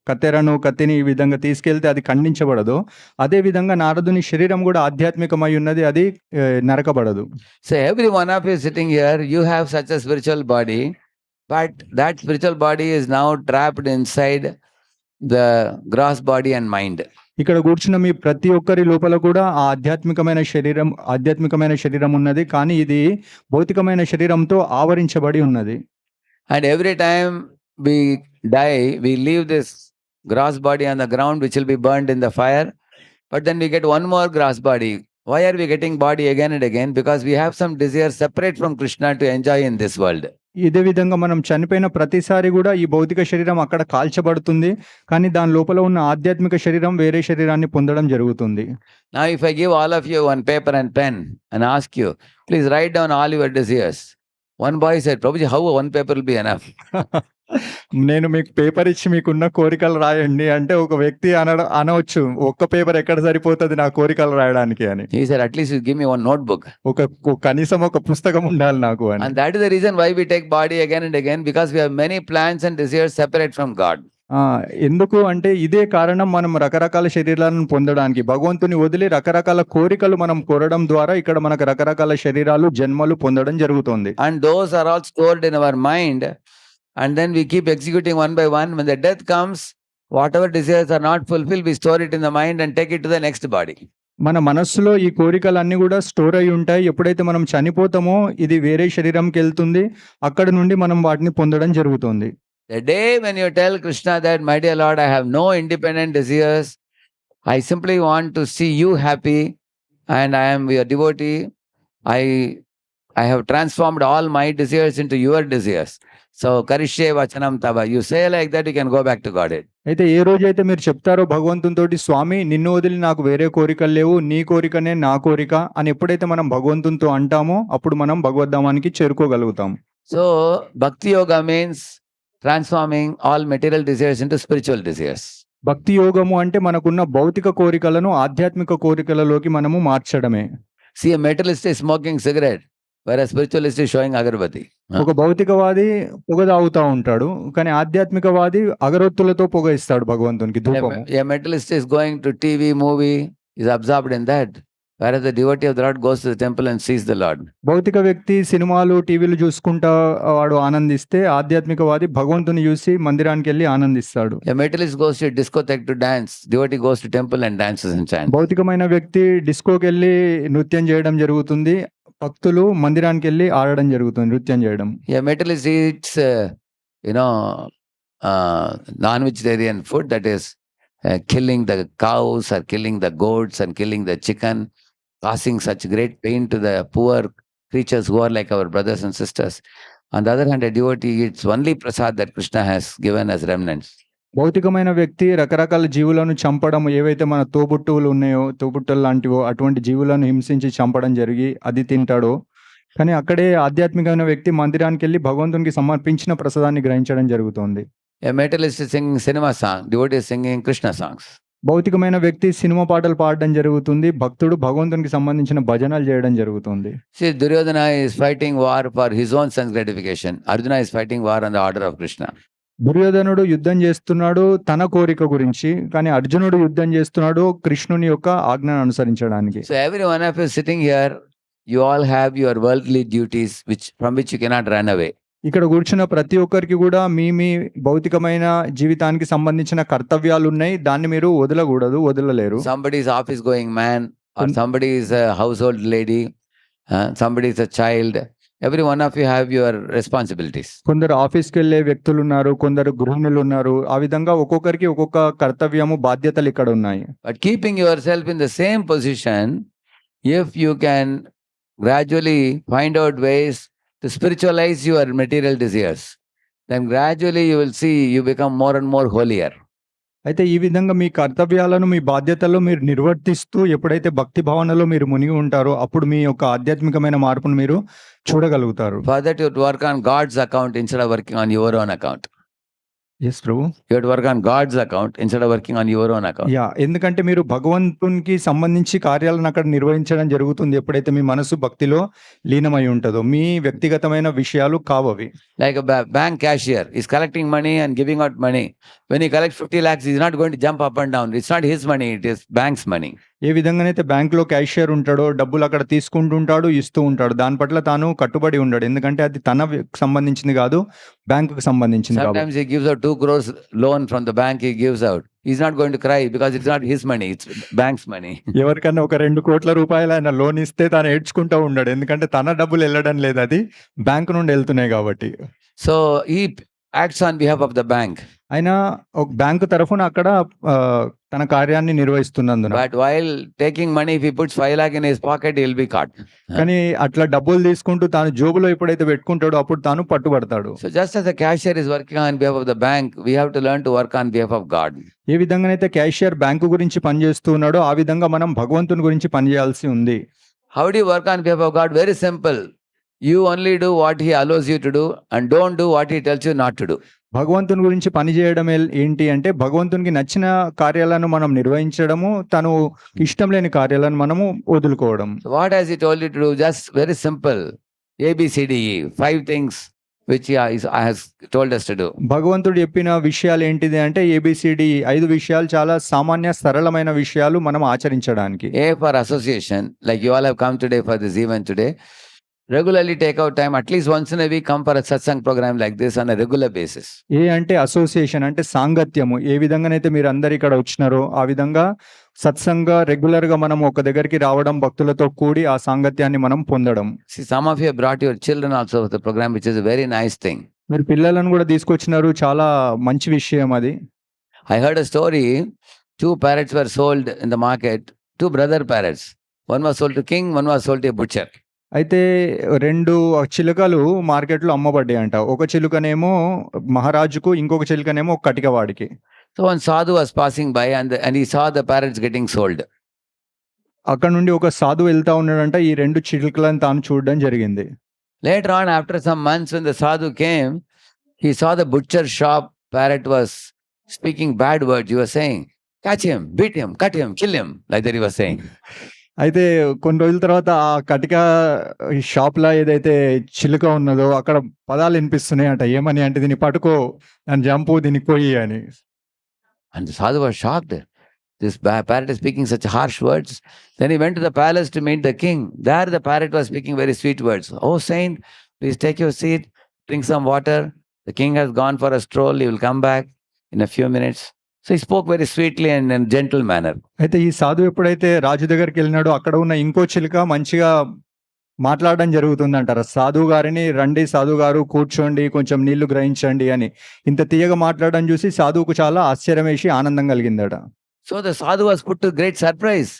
కత్తిని ఈ విధంగా తీసుకెళ్తే అది ఖండించబడదు, అదే విధంగా నారదుని శరీరం కూడా ఆధ్యాత్మికమై ఉన్నది, అది నరకబడదు. So every one of you sitting here, you have such a spiritual body, but that spiritual body is now trapped inside the gross body and mind. ఇక్కడ కూర్చున్న మీ ప్రతి ఒక్కరి లోపల కూడా ఆ ఆధ్యాత్మికమైన శరీరం ఉన్నది, కానీ ఇది భౌతికమైన శరీరంతో ఆవరించబడి ఉన్నది. And every time we die, we leave this gross body on the ground, which will be burned in the fire. But then we get one more gross body. Why are we getting body again and again? Because we have some desire separate from Krishna to enjoy in this world. ఇదే విధంగా మనం చనిపోయిన ప్రతిసారి కూడా ఈ భౌతిక శరీరం అక్కడ కాల్చబడుతుంది, కానీ దాని లోపల ఉన్న ఆధ్యాత్మిక శరీరం వేరే శరీరాన్ని పొందడం జరుగుతుంది. Now, if I give all of you one paper and pen and ask you, please write down all your desires. One boy said, Prabhuji, how one paper will be enough? నేను మీకు పేపర్ ఇచ్చి మీకున్న కోరికలు రాయండి అంటే ఒక వ్యక్తి అనవచ్చు, ఒక్క పేపర్ ఎక్కడ సరిపోతుంది నా కోరికలు రాయడానికి అని. He said, at least you give me one notebook. కనీసం ఒక పుస్తకం ఉండాలి నాకు అని. And that is the reason why we take body again and again, because we have many plans and desires separate from God. ఎందుకు అంటే ఇదే కారణం, మనం రకరకాల శరీరాలను పొందడానికి భగవంతుని వదిలి రకరకాల కోరికలు మనం కోరడం ద్వారా ఇక్కడ మనకు రకరకాల శరీరాలు జన్మలు పొందడం జరుగుతుంది. And those are all stored in our mind, and then we keep executing one by one. When the death comes, whatever desires are not fulfilled, we store it in the mind and take it to the next body. మన మనస్సులో ఈ కోరికలన్నీ కూడా store అయి ఉంటాయి. ఎప్పుడైతే మనం చనిపోతామో ఇది వేరే శరీరంకి వెళ్తుంది, అక్కడ నుండి మనం వాటిని పొందడం జరుగుతుంది. The day when you tell Krishna that, my dear Lord, I have no independent desires, I simply want to see you happy, and I am your devotee, I have transformed all my desires into your desires. So, Karishye Vachanam Tava. You say like that, you can go back to Godhead. అయితే ఏ రోజైతే మీరు చెప్తారో భగవంతునితోటి, స్వామి నిన్ను వదిలి నాకు వేరే కోరికలు లేవు, నీ కోరికనే నా కోరిక అని ఎప్పుడైతే మనం భగవంతునితో అంటామో అప్పుడు మనం భగవద్ధామానికి చేరుకోగలుగుతాం. So, Bhakti Yoga means transforming all material desires into spiritual desires. భక్తి యోగము అంటే మనకున్న భౌతిక కోరికలను ఆధ్యాత్మిక కోరికలలోకి మనము మార్చడమే. See, a materialist is smoking cigarette, whereas spiritualist is showing agarbatti. ఒక భౌతికవాది పొగ తాగుతా ఉంటాడు, కానీ ఆధ్యాత్మికవాది అగరొత్తులతో పొగ ఇస్తాడు భగవంతునికి ధూపము. A materialist is going to TV, movie, is absorbed in that, whereas the devotee of the Lord goes to the temple and sees the Lord. భౌతిక వ్యక్తి సినిమాలు టీవీలు చూసుకుంటా వాడు ఆనందిస్తే, ఆధ్యాత్మికవాది భగవంతుని చూసి మందిరానికి వెళ్ళి ఆనందిస్తాడు. A materialist goes to a discotheque to dance, devotee goes to temple and dances and chants. భౌతికమైన వ్యక్తి డిస్కోకి వెళ్ళి నృత్యం చేయడం జరుగుతుంది, భక్తులు మందిరానికి వెళ్ళి ఆడడం జరుగుతుంది, నృత్యం చేయడం. A materialist eats non-vegetarian food, that is killing the cows or killing the goats and killing the chicken, causing such great pain to the poor creatures who are like our brothers and sisters. On the other hand, a devotee eats only prasad that Krishna has given as remnants. భౌతికమైన వ్యక్తి రకరకాల జీవులను చంపడం, ఏవైతే మన తోబుట్టువులు ఉన్నాయో, తోబుట్టులు లాంటివో అటువంటి జీవులను హింసించి చంపడం జరిగి అది తింటాడో, కానీ అక్కడే ఆధ్యాత్మికమైన వ్యక్తి మందిరానికి వెళ్ళి భగవంతునికి సమర్పించిన ప్రసాదాన్ని గ్రహించడం జరుగుతుంది. A materialist is singing cinema song, devotee is singing Krishna songs. భౌతికమైన వ్యక్తి సినిమా పాటలు పాడడం జరుగుతుంది, భక్తుడు భగవంతునికి సంబంధించిన భజనలు చేయడం జరుగుతుంది. See, Duryodhana is fighting war for his own sense gratification. Arjuna is fighting war on the order of Krishna. దుర్యోధనుడు యుద్ధం చేస్తున్నాడు తన కోరిక గురించి, కానీ అర్జునుడు యుద్ధం చేస్తున్నాడు కృష్ణుని యొక్క ఆజ్ఞను అనుసరించడానికి. So every one of you sitting here, you all have your worldly duties from which you cannot run away. ఇక్కడ కూర్చున్న ప్రతి ఒక్కరికి కూడా మీ భౌతికమైన జీవితానికి సంబంధించిన కర్తవ్యాలున్నాయి. దాన్ని మీరు వదలలేరు. Somebody is office going man, or Kun- somebody is a household lady, somebody is a child. Every one of you have your responsibilities. కొందరు ఆఫీస్‌కెళ్ళే వ్యక్తులున్నారు. కొందరు గృహిణులున్నారు. ఆ విధంగా ఒక్కొక్కరికి ఒక్కొక్క కర్తవ్యము, బాధ్యతలు ఇక్కడ ఉన్నాయి. But keeping yourself in the same position, if you can gradually find out ways to spiritualize your material desires, then gradually you will see you become more and more holier. అయితే ఈ విధంగా మీ కర్తవ్యాలను, మీ బాధ్యతలు మీరు నిర్వర్తిస్తూ ఎప్పుడైతే భక్తి భావనలో మీరు మునిగి ఉంటారో అప్పుడు మీ యొక్క ఆధ్యాత్మికమైన మార్పును మీరు చూడగలుగుతారు. For that, you have to work on God's account instead of working on your own account. Yes Prabhu. You have to work on God's account instead of working on your own account. ఎందుకంటే మీరు భగవంతునికి సంబంధించి కార్యాలను అక్కడ నిర్వహించడం జరుగుతుంది. ఎప్పుడైతే మీ మనసు భక్తిలో లీనమై ఉంటదో మీ వ్యక్తిగతమైన విషయాలు కావవి. Like a bank cashier is collecting money and giving out money. When he collects 50 lakhs, he's not going to jump up and down. It's not his money, it is bank's money. ఏ విధంగానైతే బ్యాంక్‌లో cashier ఉంటాడో డబ్బులు అక్కడ తీసుకుంటుంటాడు, ఇస్తూ ఉంటాడు. దాని పట్ల తాను కట్టుబడి ఉండడు. ఎందుకంటే అది సంబంధించింది కాదు, బ్యాంకుకు సంబంధించింది కాబట్టి. Sometimes he gives out 2 crores loan from the bank he gives out. He's not going to cry because it's not his money, it's bank's money. ఎవరికన్నా ఒక 2 కోట్ల రూపాయలు ఆయన లోన్ ఇస్తే తాను ఏడ్చుకుంటూ ఉన్నాడు. ఎందుకంటే తన డబ్బులు వెళ్ళడం లేదు, అది బ్యాంకు నుండి వెళ్తున్నాయి కాబట్టి. So he acts on behalf of the bank. ఆయన ఒక బ్యాంకు తరఫున అక్కడ తన కార్యాన్ని నిర్వహిస్తున్నందున. But while taking money, if he puts 5 lakh in his pocket, he'll be caught. కానీ అట్లా డబ్బులు తీసుకుంటూ తాను జోబులో ఎప్పుడైతే పెట్టుకుంటాడో అప్పుడు తాను పట్టుబడతాడు. So just as the cashier is working on behalf of the bank, we have to learn to work on behalf of God. ఏ విధంగానైతే క్యాషియర్ బ్యాంకు గురించి పనిచేస్తూ ఉన్నాడో ఆ విధంగా మనం భగవంతుని గురించి పనిచేయాల్సి ఉంది. How do you work on behalf of God? Very simple. You only do what he allows you to do and don't do what he tells you not to do. భగవంతుని గురించి పని చేయడం ఏంటి అంటే భగవంతునికి నచ్చిన కార్యాలను మనం నిర్వహించడము, తను ఇష్టం లేని కార్యాలను మనము వదులుకోవడం. So what has he told you to do? Just very simple. ABCDE, 5 things which he has told us to do. భగవంతుడు చెప్పిన విషయాలు ఏంటిది అంటే ABCD 5 విషయాలు, చాలా సామాన్య సరళమైన విషయాలు మనం ఆచరించడానికి. A for association, like you all have come today for this event today. Regularly take out time, at least once in a week, come for a satsang program like this on a regular basis. ఏ అంటే association, అంటే సాంగత్యము. ఏ విధంగానైతే మీరు అందరు ఇక్కడ వచ్చినారో ఆ విధంగా సత్సంగ regular గా మనం ఒక దగ్గరికి రావడం, భక్తులతో కూడి ఆ సాంగత్యాన్ని మనం పొందడం. See, some of you have brought your children also for the program, which is a very nice thing. మీరు పిల్లలను కూడా తీసుకొచ్చినారు, చాలా మంచి విషయం అది. I heard a story. 2 parrots were sold in the market, 2 brother parrots. One was sold to king, one was sold to a butcher. అయితే 2 చిలుకలు మార్కెట్లో అమ్మబడ్డాయి అంట. ఒక చిలుకనేమో మహారాజుకు, ఇంకొక చిలుకనేమో కటికవాడికి. So one sadhu was passing by and he saw the parrots getting sold. అక్కడ నుండి ఒక సాధు వెళ్తా ఉన్నాడంట. ఈ 2 చిలుకలను తాను చూడడం జరిగింది. Later on, after some months, when the sadhu came, he saw the butcher shop parrot was speaking bad words. He was saying, catch him, beat him, cut him, kill him. Like that he was saying. అయితే కొన్ని రోజుల తర్వాత ఆ కటిక షాప్‌లో ఏదైతే చిలుక ఉన్నదో అక్కడ పదాలు వినిపిస్తున్నాయి అంట. ఏమని అంటే దీన్ని పట్టుకో, దాన్ని చంపు, దీన్ని కొయ్యి అని. And the sadhu was shocked. This parrot is speaking such harsh words. Then he went to the palace to meet the king. There the parrot was speaking very sweet words. Oh saint, please take your seat, drink some water. The king has gone for a stroll. He will come back in a few minutes. So he spoke very sweetly and in a gentle manner. అయితే ఈ సాధు ఎప్పుడైతే రాజు దగ్గరికి వెళ్ళినాడో అక్కడ ఉన్న ఇంకో చిలుక మంచిగా మాట్లాడడం జరుగుతుందంటారు. సాధువు గారిని, రండి సాధువు గారు, కూర్చోండి, కొంచెం నీళ్లు గ్రహించండి అని. ఇంత తీయగా మాట్లాడడం చూసి సాధువుకు చాలా ఆశ్చర్యం వేసి ఆనందం కలిగిందట. So the sadhu was put to great surprise.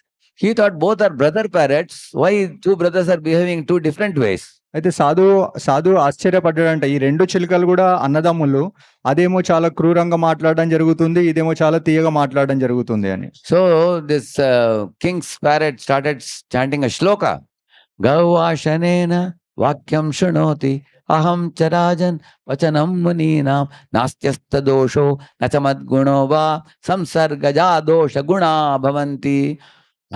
He thought both are brother parrots. Why 2 brothers are behaving 2 different ways? అయితే సాధు ఆశ్చర్యపడ్డాడంట. ఈ 2 చిలుకలు కూడా అన్నదమ్ములు, అదేమో చాలా క్రూరంగా మాట్లాడడం జరుగుతుంది, ఇదేమో చాలా తీయగా మాట్లాడడం జరుగుతుంది అని. So this king's parrot started chanting a shloka. Gavashanena vakyam shrunoti aham charajan vachanam muninam nastyasta dosho nachamadguno va samsargaja dosha guna bhavanti.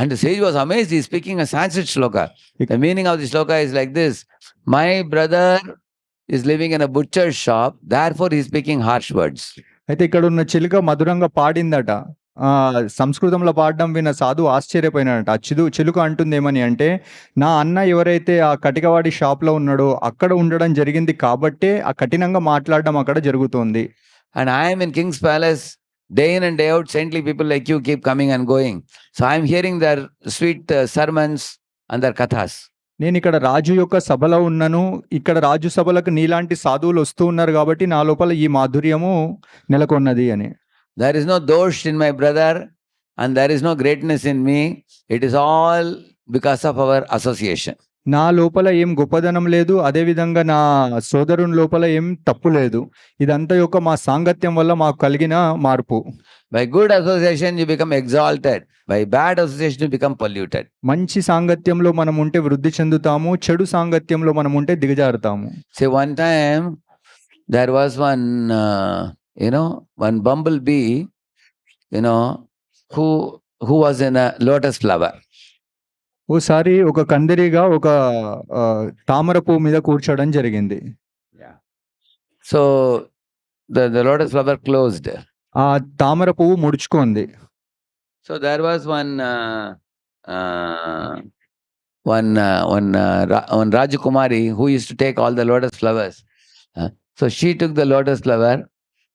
And the sage was amazed. He is speaking a Sanskrit shloka. The meaning of the shloka is like this. My brother is living in a butcher's shop, therefore he is speaking harsh words. అయితే ఇక్కడ ఉన్న చిలుక మధురంగా పాడిందట. సంస్కృతంలో పాడడం విన్న సాధువు ఆశ్చర్యపోయినాడంట. ఆ చిలుక అంటుందేమని అంటే, నా అన్న ఎవరైతే ఆ కటికవాడి షాప్‌లో ఉన్నాడో అక్కడ ఉండడం జరిగింది కాబట్టే ఆ కఠినంగా మాట్లాడడం అక్కడ జరుగుతోంది. And I am in King's Palace, day in and day out, saintly people like you keep coming and going. So I am hearing their sweet sermons and their kathas. నేనిక్కడ రాజు యొక్క సభలో ఉన్నాను. ఇక్కడ రాజు సభలకు నీలాంటి సాధువులు వస్తూ ఉన్నారు కాబట్టి నా లోపల ఈ మాధుర్యము నెలకొన్నది అని. There is no dosh in my brother and there is no greatness in me. It is all because of our association. నా లోపల ఏం గొప్పదనం లేదు. అదేవిధంగా నా సోదరుని లోపల ఏం తప్పు లేదు. ఇదంతా యొక్క మా సాంగత్యం వల్ల మాకు కలిగిన మార్పు. By good association you become exalted. By bad association you become polluted. మంచి సాంగత్యంలో మనం ఉంటే వృద్ధి చెందుతాము. చెడు సాంగత్యంలో మనం ఉంటే దిగజారుతాము. See, one time there was one one bumblebee, who was in a lotus flower. ఓసారి ఒక కందిరీగా ఒక తామర పువ్వు మీద కూర్చోవడం జరిగింది. So the lotus flower closed. ఆ తామర పువ్వు ముడుచుకుంది. So there was one Rajakumari who used to take all the lotus flowers. So she took the lotus flower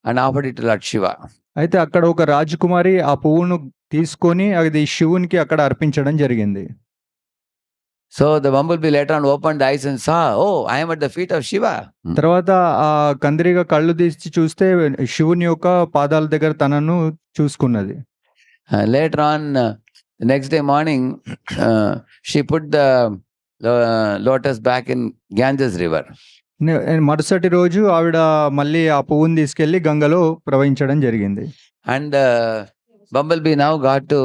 and offered it to Lord Shiva. అయితే అక్కడ ఒక రాజకుమారి ఆ పువ్వును తీసుకొని అది శివునికి అక్కడ అర్పించడం జరిగింది. So the bumblebee later on opened the eyes and saw, oh, I am at the feet of Shiva. తర్వాత ఆ కందిరీగా కళ్ళు తీసి చూస్తే శివుని యొక్క పాదాల దగ్గర తనను చూసుకున్నది. Later on, the next day morning, she put the lotus back in Ganges river. మరుసటి రోజు ఆవిడ మళ్ళీ ఆ పువ్వుని తీసుకెళ్లి గంగలో ప్రవహించడం జరిగింది. And bumblebee now got to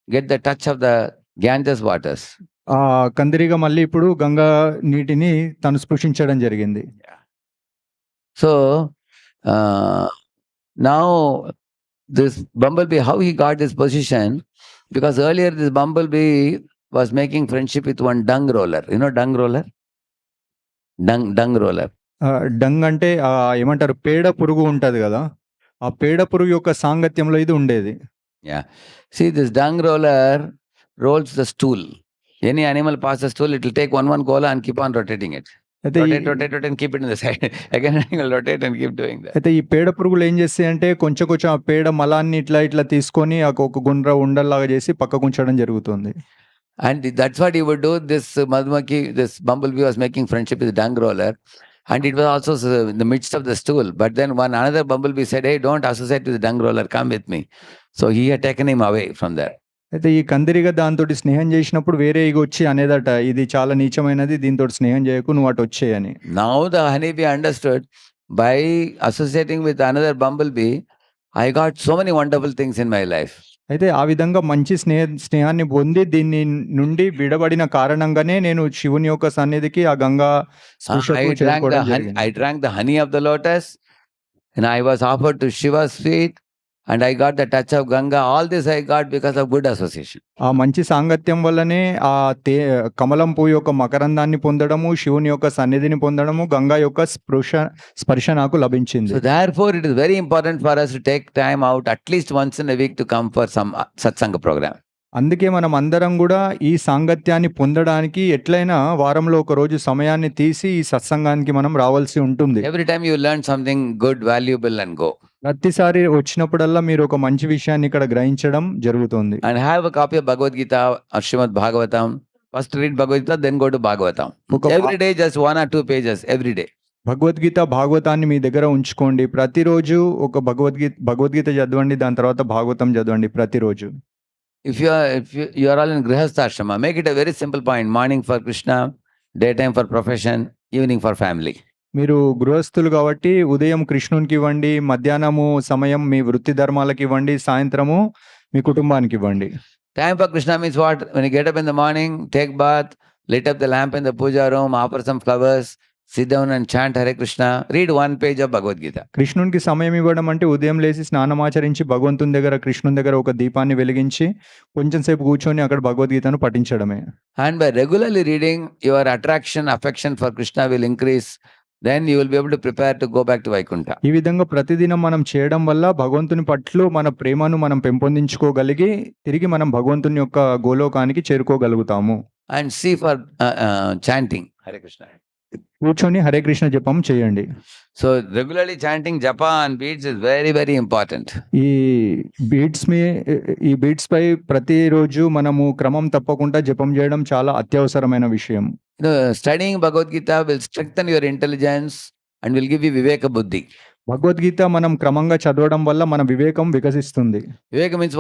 get the touch of the Ganges waters. ఆ కందిరీగా మళ్ళీ ఇప్పుడు గంగా నీటిని తను స్పృశించడం జరిగింది. So now this bumblebee, how he got this position? Because earlier this bumblebee was making friendship with one dung roller. You know dung roller? Dung roller. Dung అంటే ఏమంటారు, పేడ పురుగు ఉంటది కదా, ఆ పేడ పురుగు యొక్క సాంగత్యంలో ఇది ఉండేది. Yeah. See, this dung roller rolls the stool. Any animal passes stool, it will take one cola and keep on rotating it. Rotate and keep it in the side. Again, it will rotate and keep doing that. అయితే ఈ పేడ పురుగులు ఏం చేస్తాయి అంటే కొంచెం ఆ పేడ మలాన్ని ఇట్లా తీసుకొని ఒక గుండ్ర ఉండల్లాగా చేసి పక్కకు ఉంచడం జరుగుతుంది. And that's what he would do. This Madhumaki, this bumblebee was making friendship with the dung roller. And it was also in the midst of the stool. But then another bumblebee said, hey, don't associate with the dung roller, come with me. So he had taken him away from there. అయితే ఈ కందిరిగా దాంతో స్నేహం చేసినప్పుడు వేరే ఇగ వచ్చి అనేదట, ఇది చాలా నీచమైనది, దీంతో స్నేహం చేయకు, నువ్వు అటు వచ్చేయని. Now the honeybee understood, by associating with another bumblebee, I got so many wonderful things in my life. అయితే ఆ విధంగా మంచి స్నేహాన్ని పొంది దీన్ని నుండి విడబడిన కారణంగానే నేను శివుని యొక్క సన్నిధికి ఆ Ganga I drank the honey of the lotus and I was offered to Shiva's feet. And I got the touch of Ganga. All this I got because of good association. ఆ మంచి సాంగత్యం వల్లనే ఆ కమలం పువ్వు యొక్క మకరందాన్ని పొందడము, శివుని యొక్క సన్నిధిని పొందడము, గంగా యొక్క స్పర్శ నాకు లభించింది. So therefore it is very important for us to take time out at least once in a week to come for some satsanga program. అందుకే మనం అందరం కూడా ఈ సాంగత్యాన్ని పొందడానికి ఎట్లయినా వారంలో ఒక రోజు సమయాన్ని తీసి ఈ సత్సంగానికి మనం రావాల్సి ఉంటుంది. Every time you learn something good, valuable and go. ప్రతిసారి వచ్చినప్పుడల్లా మీరు ఒక మంచి విషయాన్ని ఇక్కడ గ్రహించడం జరుగుతుంది. And have a copy of Bhagavad Gita or Srimad Bhagavatam. First read Bhagavad Gita, then go to Bhagavatam. Every day just 1 or 2 pages every day. Bhagavad Gita భాగవతాన్ని మీ దగ్గర ఉంచుకోండి. ప్రతిరోజు ఒక భగవద్గీత చదవండి, దాని తర్వాత భాగవతం చదవండి ప్రతిరోజు. If you are all in Grihastha Ashrama, make it a very simple point. Morning for Krishna, daytime for profession, evening for family. మీరు గృహస్థులు కాబట్టి ఉదయం కృష్ణునికి ఇవ్వండి, మధ్యాహ్నము సమయం మీ వృత్తి ధర్మాలకు ఇవ్వండి, సాయంత్రము మీ కుటుంబానికి ఇవ్వండి. Time for Krishna means what? When you get up in the morning, take bath, light up the lamp in the puja room, offer some flowers, sit down and chant Hare Krishna, read 1 page of Bhagavad Gita. కృష్ణునికి సమయం ఇవ్వడం అంటే ఉదయం లేచి స్నానమాచరించి భగవంతుని దగ్గర కృష్ణుని దగ్గర ఒక దీపాన్ని వెలిగించి కొంచెం సేపు కూర్చొని అక్కడ భగవద్గీతను పఠించడమే. And by regularly reading, your attraction, affection for Krishna will increase. then you will be able to prepare to go back to Vaikuntha. ఈ విధంగా ప్రతిదినం మనం చేయడం వల్ల భగవంతుని పట్ల మన ప్రేమను మనం పెంపొందించుకోగలిగి తిరిగి మనం భగవంతుని యొక్క గోలోకానికి చేరుకోగలుగుతాము. And see for chanting Hare Krishna. కూర్చొని హరే కృష్ణ జపం చేయండి. So regularly chanting japa and beads is very, very important. ఈ బీట్స్ పై ప్రతిరోజు మనము క్రమం తప్పకుండా జపం చేయడం చాలా అత్యవసరమైన విషయం. Studying Bhagavad Gita will strengthen your intelligence and will give you viveka buddhi. Bhagavad Gita మనం క్రమంగా చదవడం వల్ల మన వివేకం వికసిస్తుంది. Viveka means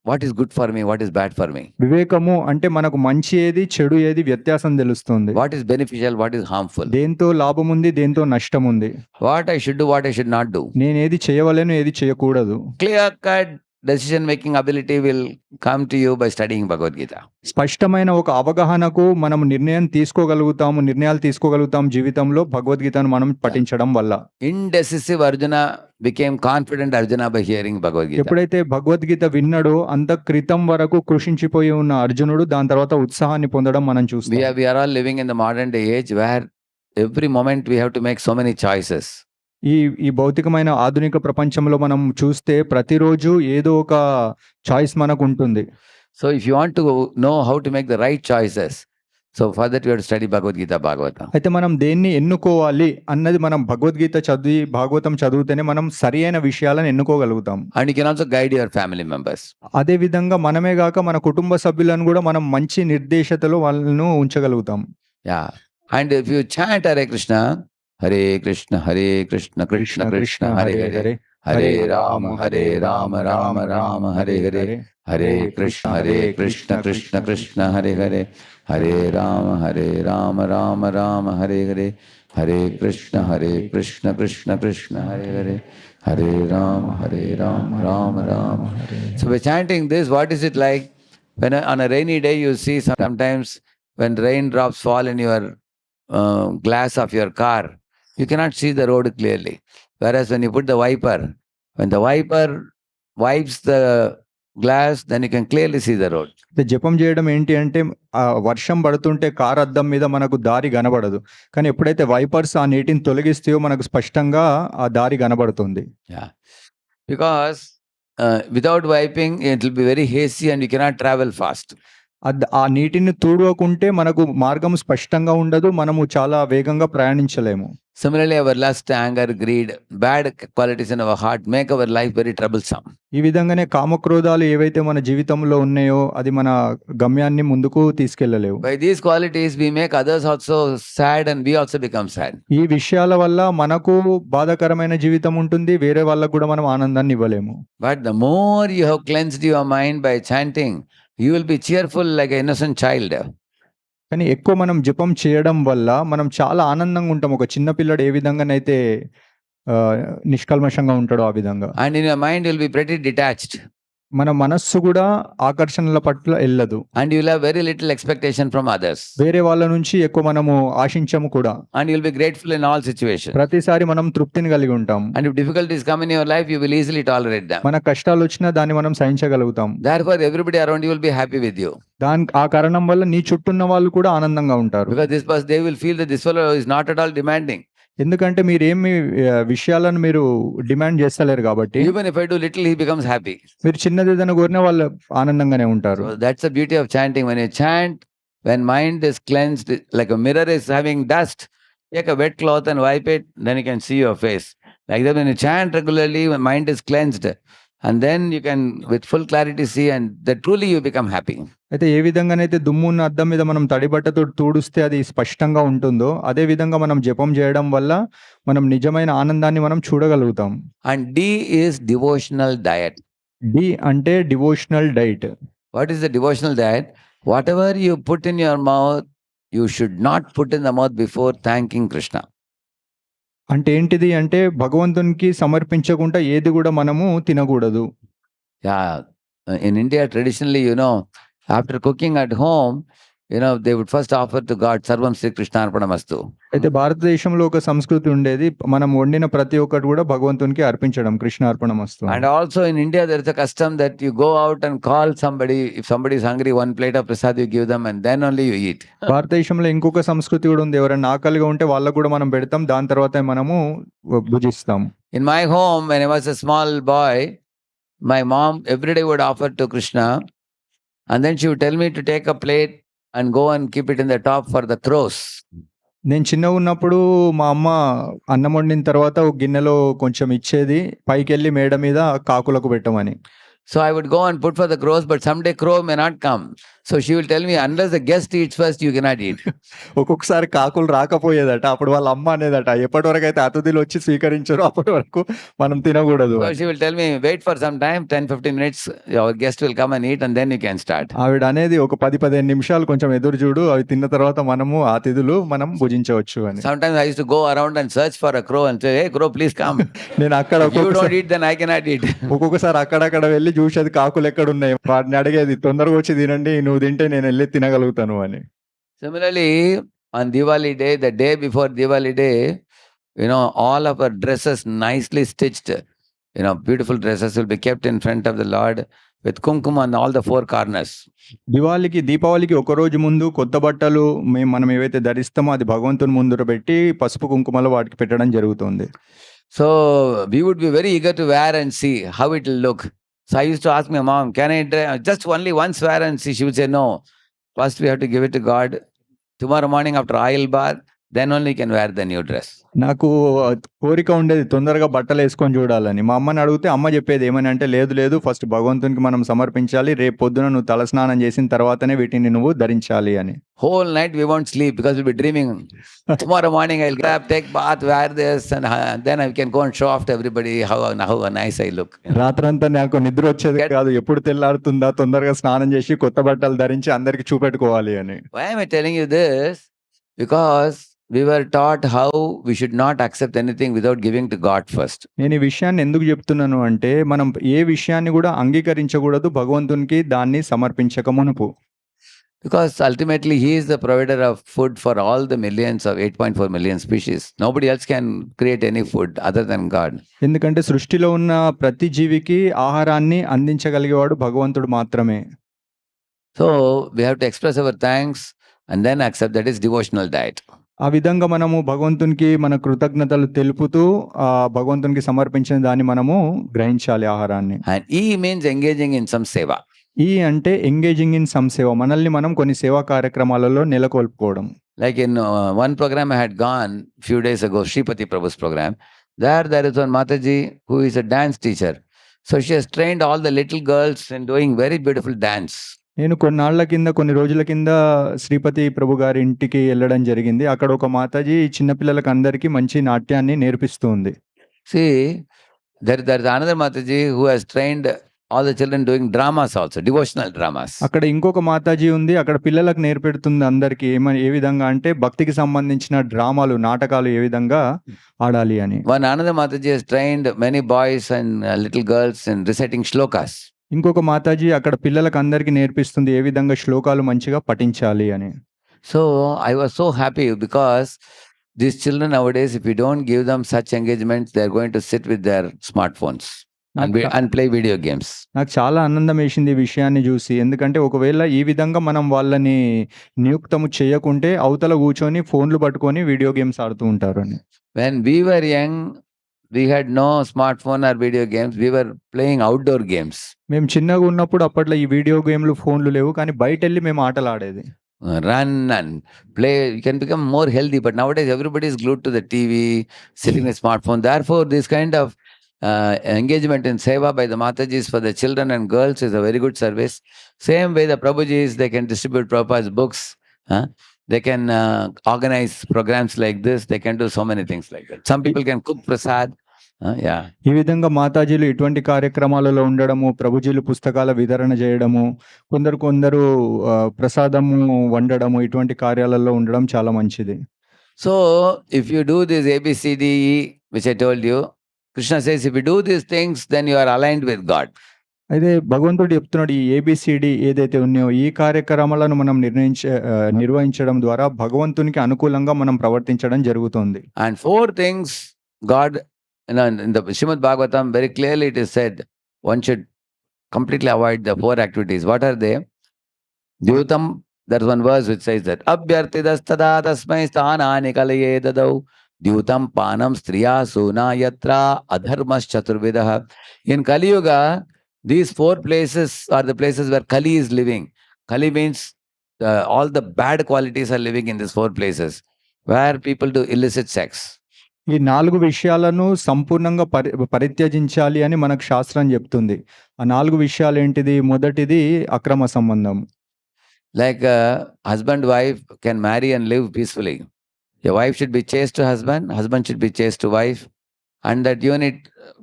what is good for me, what is bad for me, వివేకము అంటే మనకు మంచి ఏది చెడు ఏది వ్యత్యాసం తెలుస్తుంది. what is beneficial, what is harmful, దేంతో లాభం ఉంది దేంతో నష్టం ఉంది, what I should do, what I should not do. నేను ఏది చేయవలేను ఏది చేయకూడదు. Clear cut decision making ability will come to you by studying Bhagavad Gita. స్పష్టమైన ఒక అవగాహనకు మనం నిర్ణయాలు తీసుకోగలుగుతాం జీవితంలో భగవద్గీతను మనం పఠించడం వల్ల. Indecisive Arjuna became confident Arjuna by hearing Bhagavad Gita. ఎప్పుడైతే భగవద్గీత విన్నాడో అంత క్రితం వరకు కృషించిపోయి ఉన్న అర్జునుడు దాని తర్వాత ఉత్సాహాన్ని పొందడం మనం చూస్తాం. We are all living in the modern day age where every moment we have to make so many choices. ఈ భౌతికమైన ఆధునిక ప్రపంచంలో మనం చూస్తే ప్రతిరోజు ఏదో ఒక చాయిస్ మనకు ఉంటుంది. So if you want to know how to make the right choices, so for that you have to study Bhagavad Gita, Bhagavatam. అయితే మనం దేన్ని ఎన్నుకోవాలి అన్నది మనం భగవద్గీత చదివి భాగవతం చదివితేనే మనం సరి అయిన విషయాలను ఎన్నుకోగలుగుతాం. And you can also guide your family members. అదే విధంగా మనమే కాక మన కుటుంబ సభ్యులను కూడా మనం మంచి నిర్దేశతలో వాళ్ళను ఉంచగలుగుతాం. Yeah. And if you chant Hare Krishna, Hare Krishna, Krishna Krishna, Hare Hare, Hare Rama, Rama Rama, Hare Hare, Hare Krishna, Krishna Krishna, Hare Hare, Hare Rama, Rama Rama, Hare Hare, Hare Krishna, Krishna Krishna, Hare Hare, Hare Rama, Rama Rama. So by chanting this, what is it like? When on a rainy day you see sometimes when raindrops fall in your glass of your car, you cannot see the road clearly. Whereas when you put the wiper, when the wiper wipes the glass, then you can clearly see the road. జపం చేయడం ఏంటి అంటే వర్షం పడుతుంటే car అద్దం మీద మనకు దారి కనబడదు, కానీ ఎప్పుడైతే వైపర్స్ ఆ నీటిని తొలగిస్తాయో మనకు స్పష్టంగా ఆ దారి కనబడుతుంది. Yeah, because without wiping it will be very hazy and you cannot travel fast. ఆ నీటిని తూడవకుంటే మనకు మార్గం స్పష్టంగా ఉండదు, మనము చాలా వేగంగా ప్రయాణించలేము. Similarly, our lust, anger, greed, bad qualities in our heart make our life very troublesome. ఈ విధంగానే కామక్రోధాలు ఏవైతే మన జీవితంలో ఉన్నాయో అది మన గమ్యాన్ని ముందుకు తీసుకెళ్లలేవు. By these qualities we make others also sad and we also become sad. ఈ విషయాల వల్ల మనకు బాధాకరమైన జీవితం ఉంటుంది, వేరే వాళ్ళకు కూడా మనం ఆనందాన్ని ఇవ్వలేము. But the more you have cleansed your mind by chanting, you will be cheerful like an innocent child. కానీ ఎక్కువ మనం జపం చేయడం వల్ల మనం చాలా ఆనందంగా ఉంటాం. ఒక చిన్న పిల్లడు ఏ విధంగానైతే నిష్కల్మషంగా ఉంటాడో ఆ విధంగా. And in your mind you will be pretty detached. మన మనస్సు కూడా ఆకర్షణల పట్ల వెళ్ళదు. And you will have very little expectation from others. వేరే వాళ్ళ నుంచి ఎక్కువ మనము ఆశించము కూడా. And you will be grateful in all situations. ప్రతిసారి మనం తృప్తిని కలిగి ఉంటాం. And if difficulties come in your life, you will easily tolerate them. మన కష్టాలు వచ్చినా దాన్ని మనం సహించగలుగుతాం. Therefore, everybody around you will be happy with you. ఆ కారణం వల్ల నీ చుట్టూ ఉన్న వాళ్ళు కూడా ఆనందంగా ఉంటారు. Because this person, they will feel that this fellow is not at all demanding. ఎందుకంటే మీరేమి విషయాలను మీరు డిమాండ్ చేస్తలేరు కాబట్టి. Even if I do little, he becomes happy. మీరు చిన్నది ఏదైనా కోరినా వాళ్ళు ఆనందంగానే ఉంటారు. So that's the beauty of chanting. When you chant, when mind is cleansed, like a mirror is having dust, take a wet cloth and wipe it, then you can see your face. Like that, when you chant regularly, when mind is cleansed, and then you can with full clarity see, and that truly you become happy. అయితే ఏ విధంగానైతే దుమ్ము ఉన్న అద్దం మీద మనం తడిబట్టతో తూడుస్తే అది స్పష్టంగా ఉంటుందో అదే విధంగా మనం జపం చేయడం వల్ల మనం నిజమైన ఆనందాన్ని మనం చూడగలుగుతాం. And D is devotional diet. D అంటే devotional diet. What is the devotional diet? Whatever you put in your mouth, you should not put in the mouth before thanking Krishna. అంటే ఏంటిది అంటే భగవంతునికి సమర్పించకుండా ఏది కూడా మనము తినకూడదు. Yeah, in India traditionally, after cooking at home, they would first offer to God Sarvam Sri Krishna Arpanamastu. అయితే భారతదేశంలో ఒక సంస్కృతి ఉండేది. మనం వండిన ప్రతి ఒక్కటి కూడా భగవంతునికి అర్పించడం, కృష్ణార్పణమస్తు అని. And also in India, there is a custom that you go out and call somebody. If somebody is hungry, one plate of prasad you give them, and then only you eat. భారతదేశంలో ఇంకొక సంస్కృతి కూడా ఉంది. ఎవరైనా ఆకలిగా ఉంటే వాళ్ళకు కూడా మనం పెడతాం, దాని తర్వాత మనము భుజిస్తాం. In my home, when I was a small boy, my mom every day would offer to Krishna, and then she would tell me to take a plate and go and keep it in the top for the crows. నేను చిన్నగా ఉన్నప్పుడు మా అమ్మ అన్నం వండిన తర్వాత ఒక గిన్నెలో కొంచెం ఇచ్చేది, పైకెళ్ళి మేడ మీద కాకులకు పెట్టమని. So I would go and put for the crows, but someday crow may not come. So she will tell me, unless the guest eats first, you cannot eat. ఒక్కొక్కసారి కాకులు రాకపోయేదట. అప్పుడు వాళ్ళ అమ్మ అనేదట, ఎప్పటి వరకు అయితే అతిథులు వచ్చి స్వీకరించారో అప్పటి వరకు మనం తినకూడదు. So she will tell me, wait for some time, 10-15 minutes, your guest will come and eat, and then you can start. ఆవిడ అనేది ఒక 10-15 నిమిషాలు కొంచెం ఎదురు చూడు, అవి తిన్న తర్వాత మనము అతిథులు మనం భుజించవచ్చు అని. Sometimes I used to go around and search for a crow and say, hey, crow, please come. నేను అక్కడ If you don't eat, then I cannot eat. ఒక్కొక్కసారి అక్కడక్కడ వెళ్ళి చూసేది కాకులు ఎక్కడ ఉన్నాయి, వాటిని అడిగేది, తొందరగా వచ్చి తినండి, నువ్వు తింటే నేను వెళ్ళి తినగలుగుతాను అని. Similarly, on Diwali day, the day before Diwali day, all of our dresses nicely stitched, beautiful dresses will be kept in front of the Lord with kumkum on all the four corners. దీపావళికి ఒక రోజు ముందు కొత్త బట్టలు మనం ఏవైతే ధరిస్తామో అది భగవంతుని ముందు పెట్టి పసుపు కుంకుమలు వాటికి పెట్టడం జరుగుతుంది. So we would be very eager to wear and see how it will look. So I used to ask my mom, can I just only once wear and see? She would say, no. First we have to give it to God. Tomorrow morning after oil bath, then only you can wear the new dress. నాకు కోరిక ఉండేది తొందరగా బట్టలు వేసుకొని చూడాలని. మా అమ్మని అడిగితే అమ్మ చెప్పేది ఏమని అంటే, లేదు ఫస్ట్ భగవంతునికి మనం సమర్పించాలి, రేపు పొద్దున నువ్వు తలస్నానం చేసిన తర్వాతనే వీటిని నువ్వు ధరించాలి అని. Whole night we won't sleep because we'll be dreaming. Tomorrow morning I'll grab, take bath, wear this, and then I can go and show off to everybody how nice I look. రాత్రంతా నాకు నిద్ర వచ్చేది కాదు, ఎప్పుడు తెల్లారుతుందా తొందరగా స్నానం చేసి కొత్త బట్టలు ధరించి అందరికి చూపెట్టుకోవాలి అని. Why am I telling you this? Because we were taught how we should not accept anything without giving to God first. నేను ఈ విషయాన్ని ఎందుకు చెప్తున్నాను అంటే, మనం ఏ విషయాన్ని కూడా అంగీకరించకూడదు భగవంతునికి దాన్ని సమర్పించక మునుపు. Because ultimately he is the provider of food for all the millions of 8.4 million species. Nobody else can create any food other than God. ఎందుకంటే సృష్టిలో ఉన్న ప్రతి జీవికి ఆహారాన్ని అందించగలిగేవాడు భగవంతుడు మాత్రమే. So we have to express our thanks and then accept that is devotional diet. ఆ విధంగా మనము భగవంతునికి మన కృతజ్ఞతలు తెలుపుతూ భగవంతునికి సమర్పించిన దాన్ని మనము గ్రహించాలి ఆహారాన్ని. And E means engaging in some seva. ఈ అంటే ఎంగేజింగ్ ఇన్ సమ్ సేవ, మనల్ని మనం కొన్ని సేవా కార్యక్రమాలలో నెలకొల్పుకోవడం. Like in one program I had gone few days ago, Shripati Prabhu's program. There is one Mataji who is a dance teacher. So she has trained all the little girls in doing very beautiful dance. నేను కొన్ని రోజుల కింద శ్రీపతి ప్రభు గారి ఇంటికి వెళ్ళడం జరిగింది. అక్కడ ఒక మాతాజీ చిన్నపిల్లలకు అందరికీ మంచి నాట్యాన్ని నేర్పిస్తుంది. See, there is another Mataji who has trained all the children doing dramas also, devotional dramas. అక్కడ ఇంకొక మాతాజీ ఉంది, అక్కడ పిల్లలకు నేర్పెడుతుంది అందరికీ ఏ విధంగా అంటే భక్తికి సంబంధించిన డ్రామాలు, నాటకాలు ఏ విధంగా ఆడాలి అని. Another Mataji has trained many boys and little girls in reciting shlokas. ఇంకొక మాతాజీ అక్కడ పిల్లలకు అందరికీ నేర్పిస్తుంది ఏ విధంగా శ్లోకాలు మంచిగా పఠించాలి అని. So I was so happy because these children nowadays, if you don't give them such engagements, they are going to sit with their smartphones and play video games. నాకు చాలా ఆనందం వేసింది ఈ విషయాన్ని చూసి. ఎందుకంటే ఒకవేళ ఈ విధంగా మనం వాళ్ళని నియుక్తము చేయకుంటే అవతల కూర్చొని ఫోన్లు పట్టుకొని వీడియో గేమ్స్ ఆడుతూ ఉంటారు అని. When we were young, we had no smartphone or video games. We were playing outdoor games. మేము చిన్నగా ఉన్నప్పుడు అప్పట్లో ఈ వీడియో గేమ్లు, ఫోన్లు లేవు, కానీ బయట వెళ్ళి మేము ఆటలు ఆడేది. Run and play, you can become more healthy. But nowadays everybody is glued to the TV, sitting with smartphone. Therefore, this kind of engagement in seva by the Matajis for the children and girls is a very good service. Same way the Prabhujis, they can distribute Prabhupada's books. They can organize programs like this. They can do so many things like that. Some people can cook prasad. ఈ విధంగా మాతాజీలు ఇటువంటి కార్యక్రమాలలో ఉండడము, ప్రభుజీలు పుస్తకాల వితరణ చేయడము, కొందరు ప్రసాదము వండడము, ఇటువంటి కార్యాలలో ఉండడం చాలా మంచిది. So if you do this ABCDE, which I told you, Krishna says, if you do these things, then you are aligned with God. అయితే భగవంతుడు చెప్తున్నాడు ఈ ఏబిసిడి ఏదైతే ఉన్నాయో ఈ కార్యక్రమాలను మనం నిర్వహించడం ద్వారా భగవంతునికి అనుకూలంగా మనం ప్రవర్తించడం జరుగుతుంది. And four things God, in the Srimad Bhagavatam, very clearly it is said one should completely avoid the four activities. What are they? Dyutam, there's one verse which says that Abhyartidastada tasmai sthanani kalaye dadau Dyutam panam striya suna yatra adharmas chaturvidah. In Kali Yuga, these four places are the places where Kali is living. Kali means all the bad qualities are living in these four places where people do illicit sex. ఈ 4 విషయాలను సంపూర్ణంగా పరిత్యజించాలి అని మనకు శాస్త్రం చెప్తుంది. ఆ 4 విషయాలు ఏంటిది? మొదటిది అక్రమ సంబంధం. Like husband wife can marry and live peacefully. A wife should be chaste to husband, husband should be chaste to wife, and that unit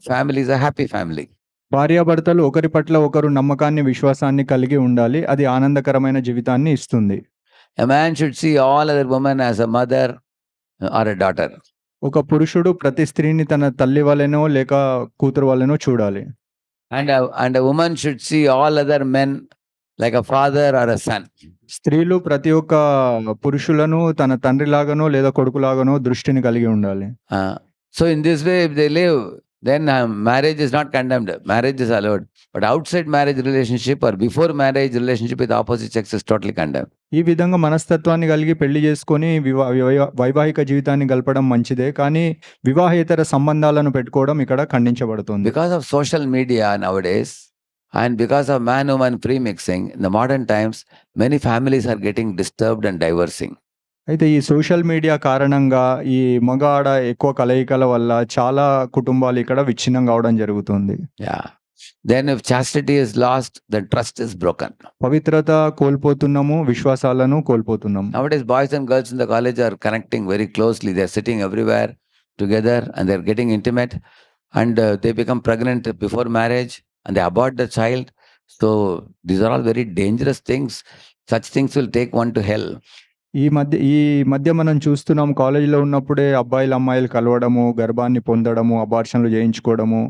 family is a happy family. భార్యాభర్తలు ఒకరి పట్ల ఒకరు నమ్మకాన్ని విశ్వాసాన్ని కలిగి ఉండాలి. అది ఆనందకరమైన జీవితాన్ని ఇస్తుంది. A man should see all other women as a mother or a daughter. ఒక పురుషుడు ప్రతి స్త్రీని తన తల్లి వలెనో లేక కూతురు వలెనో చూడాలి. And a woman should see all other men like a father or a son. స్త్రీలు ప్రతి ఒక్క పురుషులను తన తండ్రిలాగానో లేదా కొడుకులాగానో దృష్టిని కలిగి ఉండాలి. So in this way, if they live, then marriage is not condemned. Marriage is allowed. But outside marriage relationship or before marriage relationship with opposite sex is totally condemned. ఈ విధంగా మనస్తత్వాన్ని కలిగి పెళ్లి చేసుకొని వైవాహిక జీవితాన్ని గడపడం మంచిదే, కానీ వివాహేతర సంబంధాలను పెట్టుకోవడం ఇక్కడ ఖండించబడుతుంది. Because of social media nowadays and because of man-woman premixing, in the modern times, many families are getting disturbed and divorcing. అయితే ఈ సోషల్ మీడియా కారణంగా ఈ మగ ఆడ ఎక్కువ కలయికల వల్ల చాలా కుటుంబాలు ఇక్కడ విచ్ఛిన్నం కావడం జరుగుతుంది. Yeah. Then if chastity is lost, then trust is broken. పవిత్రత కోల్పోతున్నాము, విశ్వాసాలను కోల్పోతున్నాము. Nowadays, boys and girls in the college are connecting very closely. They are sitting everywhere together and they are getting intimate, and they become pregnant before marriage and they abort the child. So these are all very dangerous things. Such things will take one to hell. ఈ మధ్య మనం చూస్తున్నాం, కాలేజీలో ఉన్నప్పుడే అబ్బాయిలు అమ్మాయిలు కలవడము, గర్భాన్ని పొందడము, అబార్షన్లు చేయించుకోవడము,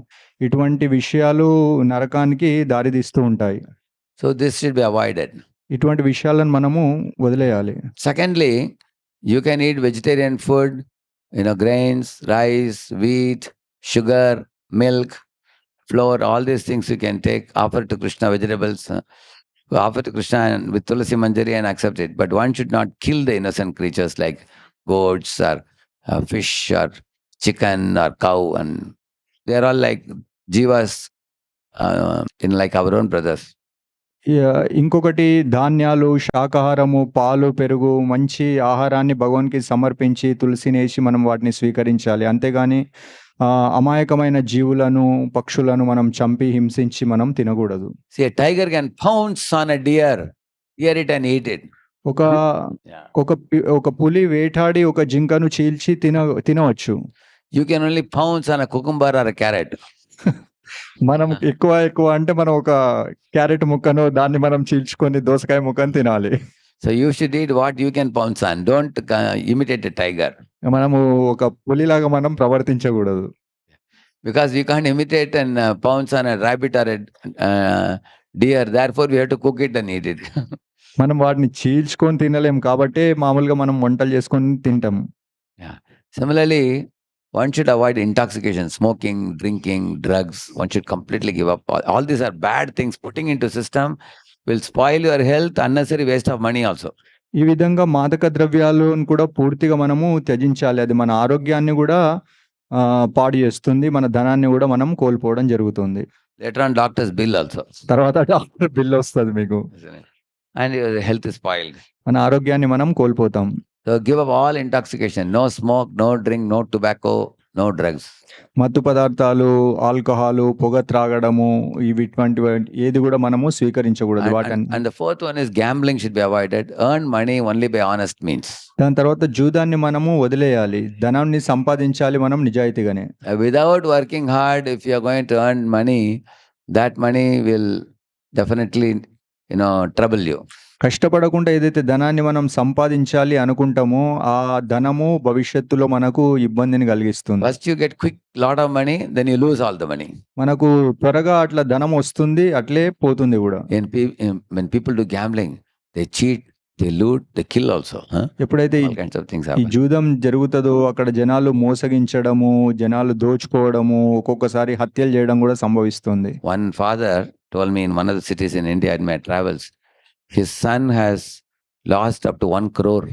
ఇటువంటి విషయాలు నరకానికి దారితీస్తూ ఉంటాయి. So this should be avoided. ఇటువంటి విషయాలను మనము వదిలేయాలి. Secondly, you can eat vegetarian food, grains, rice, wheat, sugar, milk, flour, all these things you can take, offer to Krishna, vegetables, offer to Krishna and with Tulasi Manjari and accept it. But one should not kill the innocent creatures like goats or fish or chicken or cow. And they are all like jivas in like our own brothers. ఇంకొకటి ధాన్యాలు, శాకాహారము, పాలు, పెరుగు, మంచి ఆహారాన్ని భగవాన్కి సమర్పించి తులసినేసి మనం వాటిని స్వీకరించాలి. అంతేగాని అమాయకమైన జీవులను, పక్షులను మనం చంపి హింసించి మనం తినకూడదు. See, a tiger can pounce on a deer, hear it and eat it. ఒక పులి వేటాడి ఒక జింకను చీల్చి తినవచ్చు. You can only pounce on a cucumber or a carrot. మనం ఎక్కువ అంటే మనం ఒక క్యారెట్ ముక్కను దాన్ని మనం చీల్చుకొని దోసకాయ ముక్కను తినాలి. So you should eat what you can pounce on. Don't imitate a tiger. మనము ఒక పులిలాగా మనం ప్రవర్తించకూడదు. Because you can't imitate and pounce on a rabbit or a deer. Therefore, we have to cook it and eat it. మనం వాటిని చీల్చుకొని తినలేం కాబట్టి మామూలుగా మనం వంటలు చేసుకొని తింటాం. Yeah. Similarly, one should avoid intoxication, smoking, drinking, drugs. One should completely give up. All these are bad things. Putting into system will spoil your health, unnecessary waste of money also. ఈ విధంగా మాదక ద్రవ్యాలను కూడా పూర్తిగా మనము త్యజించాలి. అది మన ఆరోగ్యాన్ని కూడా పాడు చేస్తుంది, మన ధనాన్ని కూడా మనం కోల్పోవడం జరుగుతుంది. Later on, doctor's bill also. తర్వాత డాక్టర్ బిల్ వస్తుంది మీకు. And your health is spoiled. మన ఆరోగ్యాన్ని మనం కోల్పోతాం. So give up all intoxication. No smoke, no drink, no tobacco, no drugs. మత్తు పదార్థాలు, ఆల్కహాలు, పొగ త్రాగడము, ఇటువంటి ఏది కూడా మనము స్వీకరించకూడదు. And the fourth one is gambling should be avoided. Earn money only by honest means. దాని తర్వాత జూదాన్ని మనము వదిలేయాలి. ధనాన్ని సంపాదించాలి మనం నిజాయితీగానే. Without working hard, if you are going to earn money, that money will definitely trouble you. కష్టపడకుండా ఏదైతే ధనాన్ని మనం సంపాదించాలి అనుకుంటామో ఆ ధనము భవిష్యత్తులో మనకు ఇబ్బందిని కలిగిస్తుంది. First you get quick lot of money, then you lose all the money. మనకు త్వరగా అట్లా ధనం వస్తుంది, అట్లే పోతుంది కూడా. When people do gambling, they cheat, they loot, they kill also. ఎప్పుడైతే All kinds of things ఈ happen. జూదం జరుగుతుందో అక్కడ జనాలు మోసగించడము, జనాలు దోచుకోవడము, ఒక్కొక్కసారి హత్యలు చేయడం కూడా సంభవిస్తుంది. One father told me in one of the cities in India in my travels, his son has lost up to 1 crore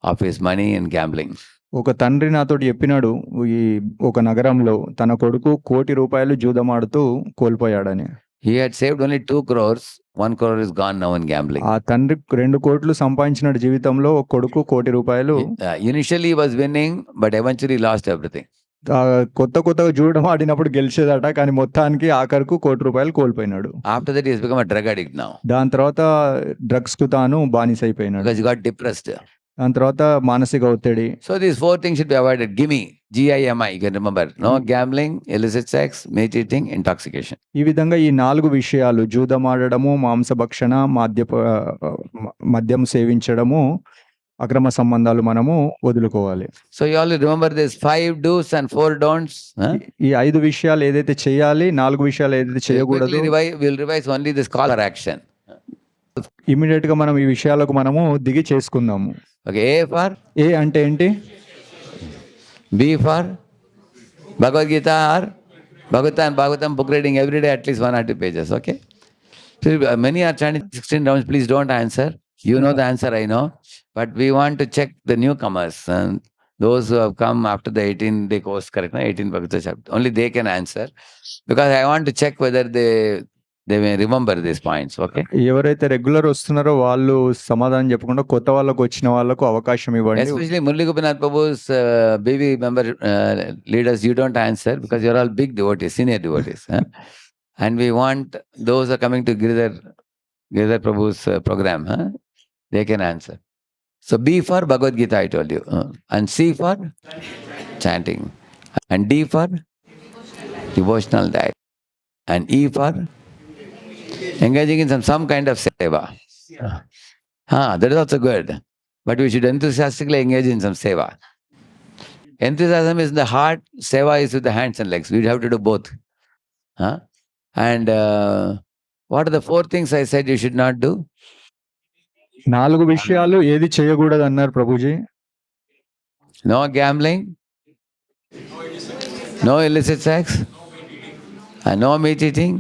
of his money in gambling. ఒక తండ్రి నాతోటి చెప్పినాడు, ఈ ఒక నగరంలో తన కొడుకు ₹1,00,00,000 జూదమాడుతూ కోల్పోయాడని. He had saved only 2 crores. 1 crore is gone now in gambling. ఆ తండ్రి 2 కోట్లు సంపాదించినాడు జీవితంలో, ఒక కొడుకు ₹1,00,00,000 Initially he was winning, but eventually lost everything. కొత్తగా జూదం ఆడినప్పుడు గెలిచేదట, కానీ మొత్తానికి ఆఖరుకు ₹1,00,00,000 కోల్పోయినాడు. After that he has become a drug addict now దాని తర్వాత డ్రగ్స్ కు తాను బానిసైపోయినాడు. because he got depressed. దాని తర్వాత మానసిక ఒత్తిడి. So these 4 things should be avoided. Gimi, GIMI, you can remember. No gambling, illicit sex, meat eating, intoxication. ఈ విధంగా ఈ 4 విషయాలు, జూదమాడడము, మాంసభక్షణ, మద్యం సేవించడము, అక్రమ సంబంధాలు మనము వదులుకోవాలి. So you all remember this 5 do's and 4 don'ts. ఈ 5 విషయాలు ఏదైతే చేయాలి, 4 విషయాలు ఏదైతే చేయకూడదు, We'll revise only this call for action. Immediate గా మనం ఈ విషయాలకు మనము దిగి చేసుకుందాము. Okay, A for? ఏ అంటే ఏంటి? B for? Bhagavad Gita or Bhagavatam book reading every day at least 1 or 2 pages. Okay. So many are chanting 16 rounds. Please don't answer. You know the answer, I know. But we want to check the newcomers and those who have come after the 18-day course, correct? 18 Bhagavad chapter. Only they can answer because I want to check whether they may remember these points. Okay. ఎవరైతే regular వస్తున్నారో వాళ్ళు సమాధానం చెప్పకుండా కొత్త వాళ్ళకు వచ్చిన వాళ్ళకు అవకాశం ఇవ్వండి. Especially Murli Gopinath Prabhu's BV member leaders, you don't answer because you're all big devotees, senior devotees. And we want those who are coming to Giridhar Prabhu's program, they can answer. So B for Bhagavad Gita, I told you. And C for chanting. And D for devotional diet. And E for engaging in some kind of seva. That is also good. But we should enthusiastically engage in some seva. Enthusiasm is in the heart, seva is with the hands and legs. We have to do both. And what are the 4 things I said you should not do? 4 విషయాలు ఏది చేయకూడదు అన్నారు Prabhuji. No gambling, no illicit sex, and no meat eating,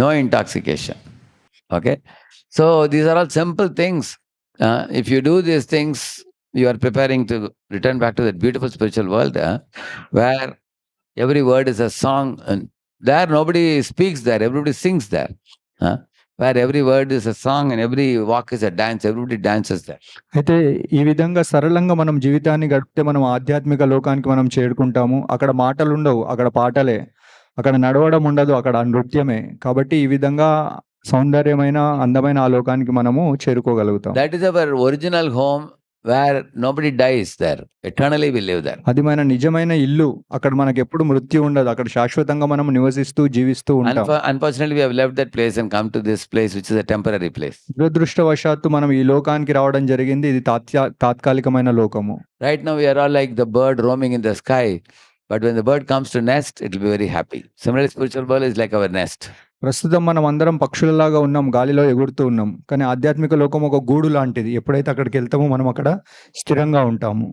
no intoxication. Okay. So these are all simple things. If you do these things, you are preparing to return back to that beautiful spiritual world where every word is a song. And there nobody speaks there, everybody sings there. Where every word is a song and every walk is a dance, everybody dances there. అయితే ఈ విధంగా సరళంగా మనం జీవితాన్ని గడిపితే మనం ఆధ్యాత్మిక లోకానికి మనం చేరుకుంటాము. అక్కడ మాటలు ఉండవు, అక్కడ పాటలే. అక్కడ నడవడం ఉండదు, అక్కడ నృత్యమే. కాబట్టి ఈ విధంగా సౌందర్యమైన అందమైన ఆ లోకానికి మనము చేరుకోగలుగుతాం. That is our original home where nobody dies there. Eternally we live there. అది మన నిజమైన ఇల్లు. అక్కడ మనకు ఎప్పుడు మృత్యు ఉండదు. అక్కడ శాశ్వతంగా మనం నివసిస్తూ జీవిస్తూ ఉంటాం. Unfortunately we have left that place and come to this place which is a temporary place. దురదృష్టవశాత్తు మనం ఈ లోకానికి రావడం జరిగింది. ఇది తాత్కాలికమైన లోకము. Right now we are all like the bird roaming in the sky. But when the bird comes to nest, it will be very happy. Similarly, spiritual world is like our nest. ప్రస్తుతం మనం అందరం పక్షులలాగా ఉన్నాం, గాలిలో ఎగురుతూ ఉన్నాం. కానీ ఆధ్యాత్మిక లోకం ఒక గూడు లాంటిది. ఎప్పుడైతే అక్కడికి వెళ్తామో మనం అక్కడ స్థిరంగా ఉంటాము.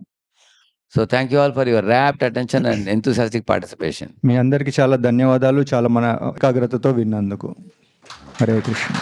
So thank you all for your rapt attention and enthusiastic participation. మీ అందరికీ చాలా ధన్యవాదాలు, చాలా మన ఏకాగ్రతతో విన్నందుకు. హరే కృష్ణ.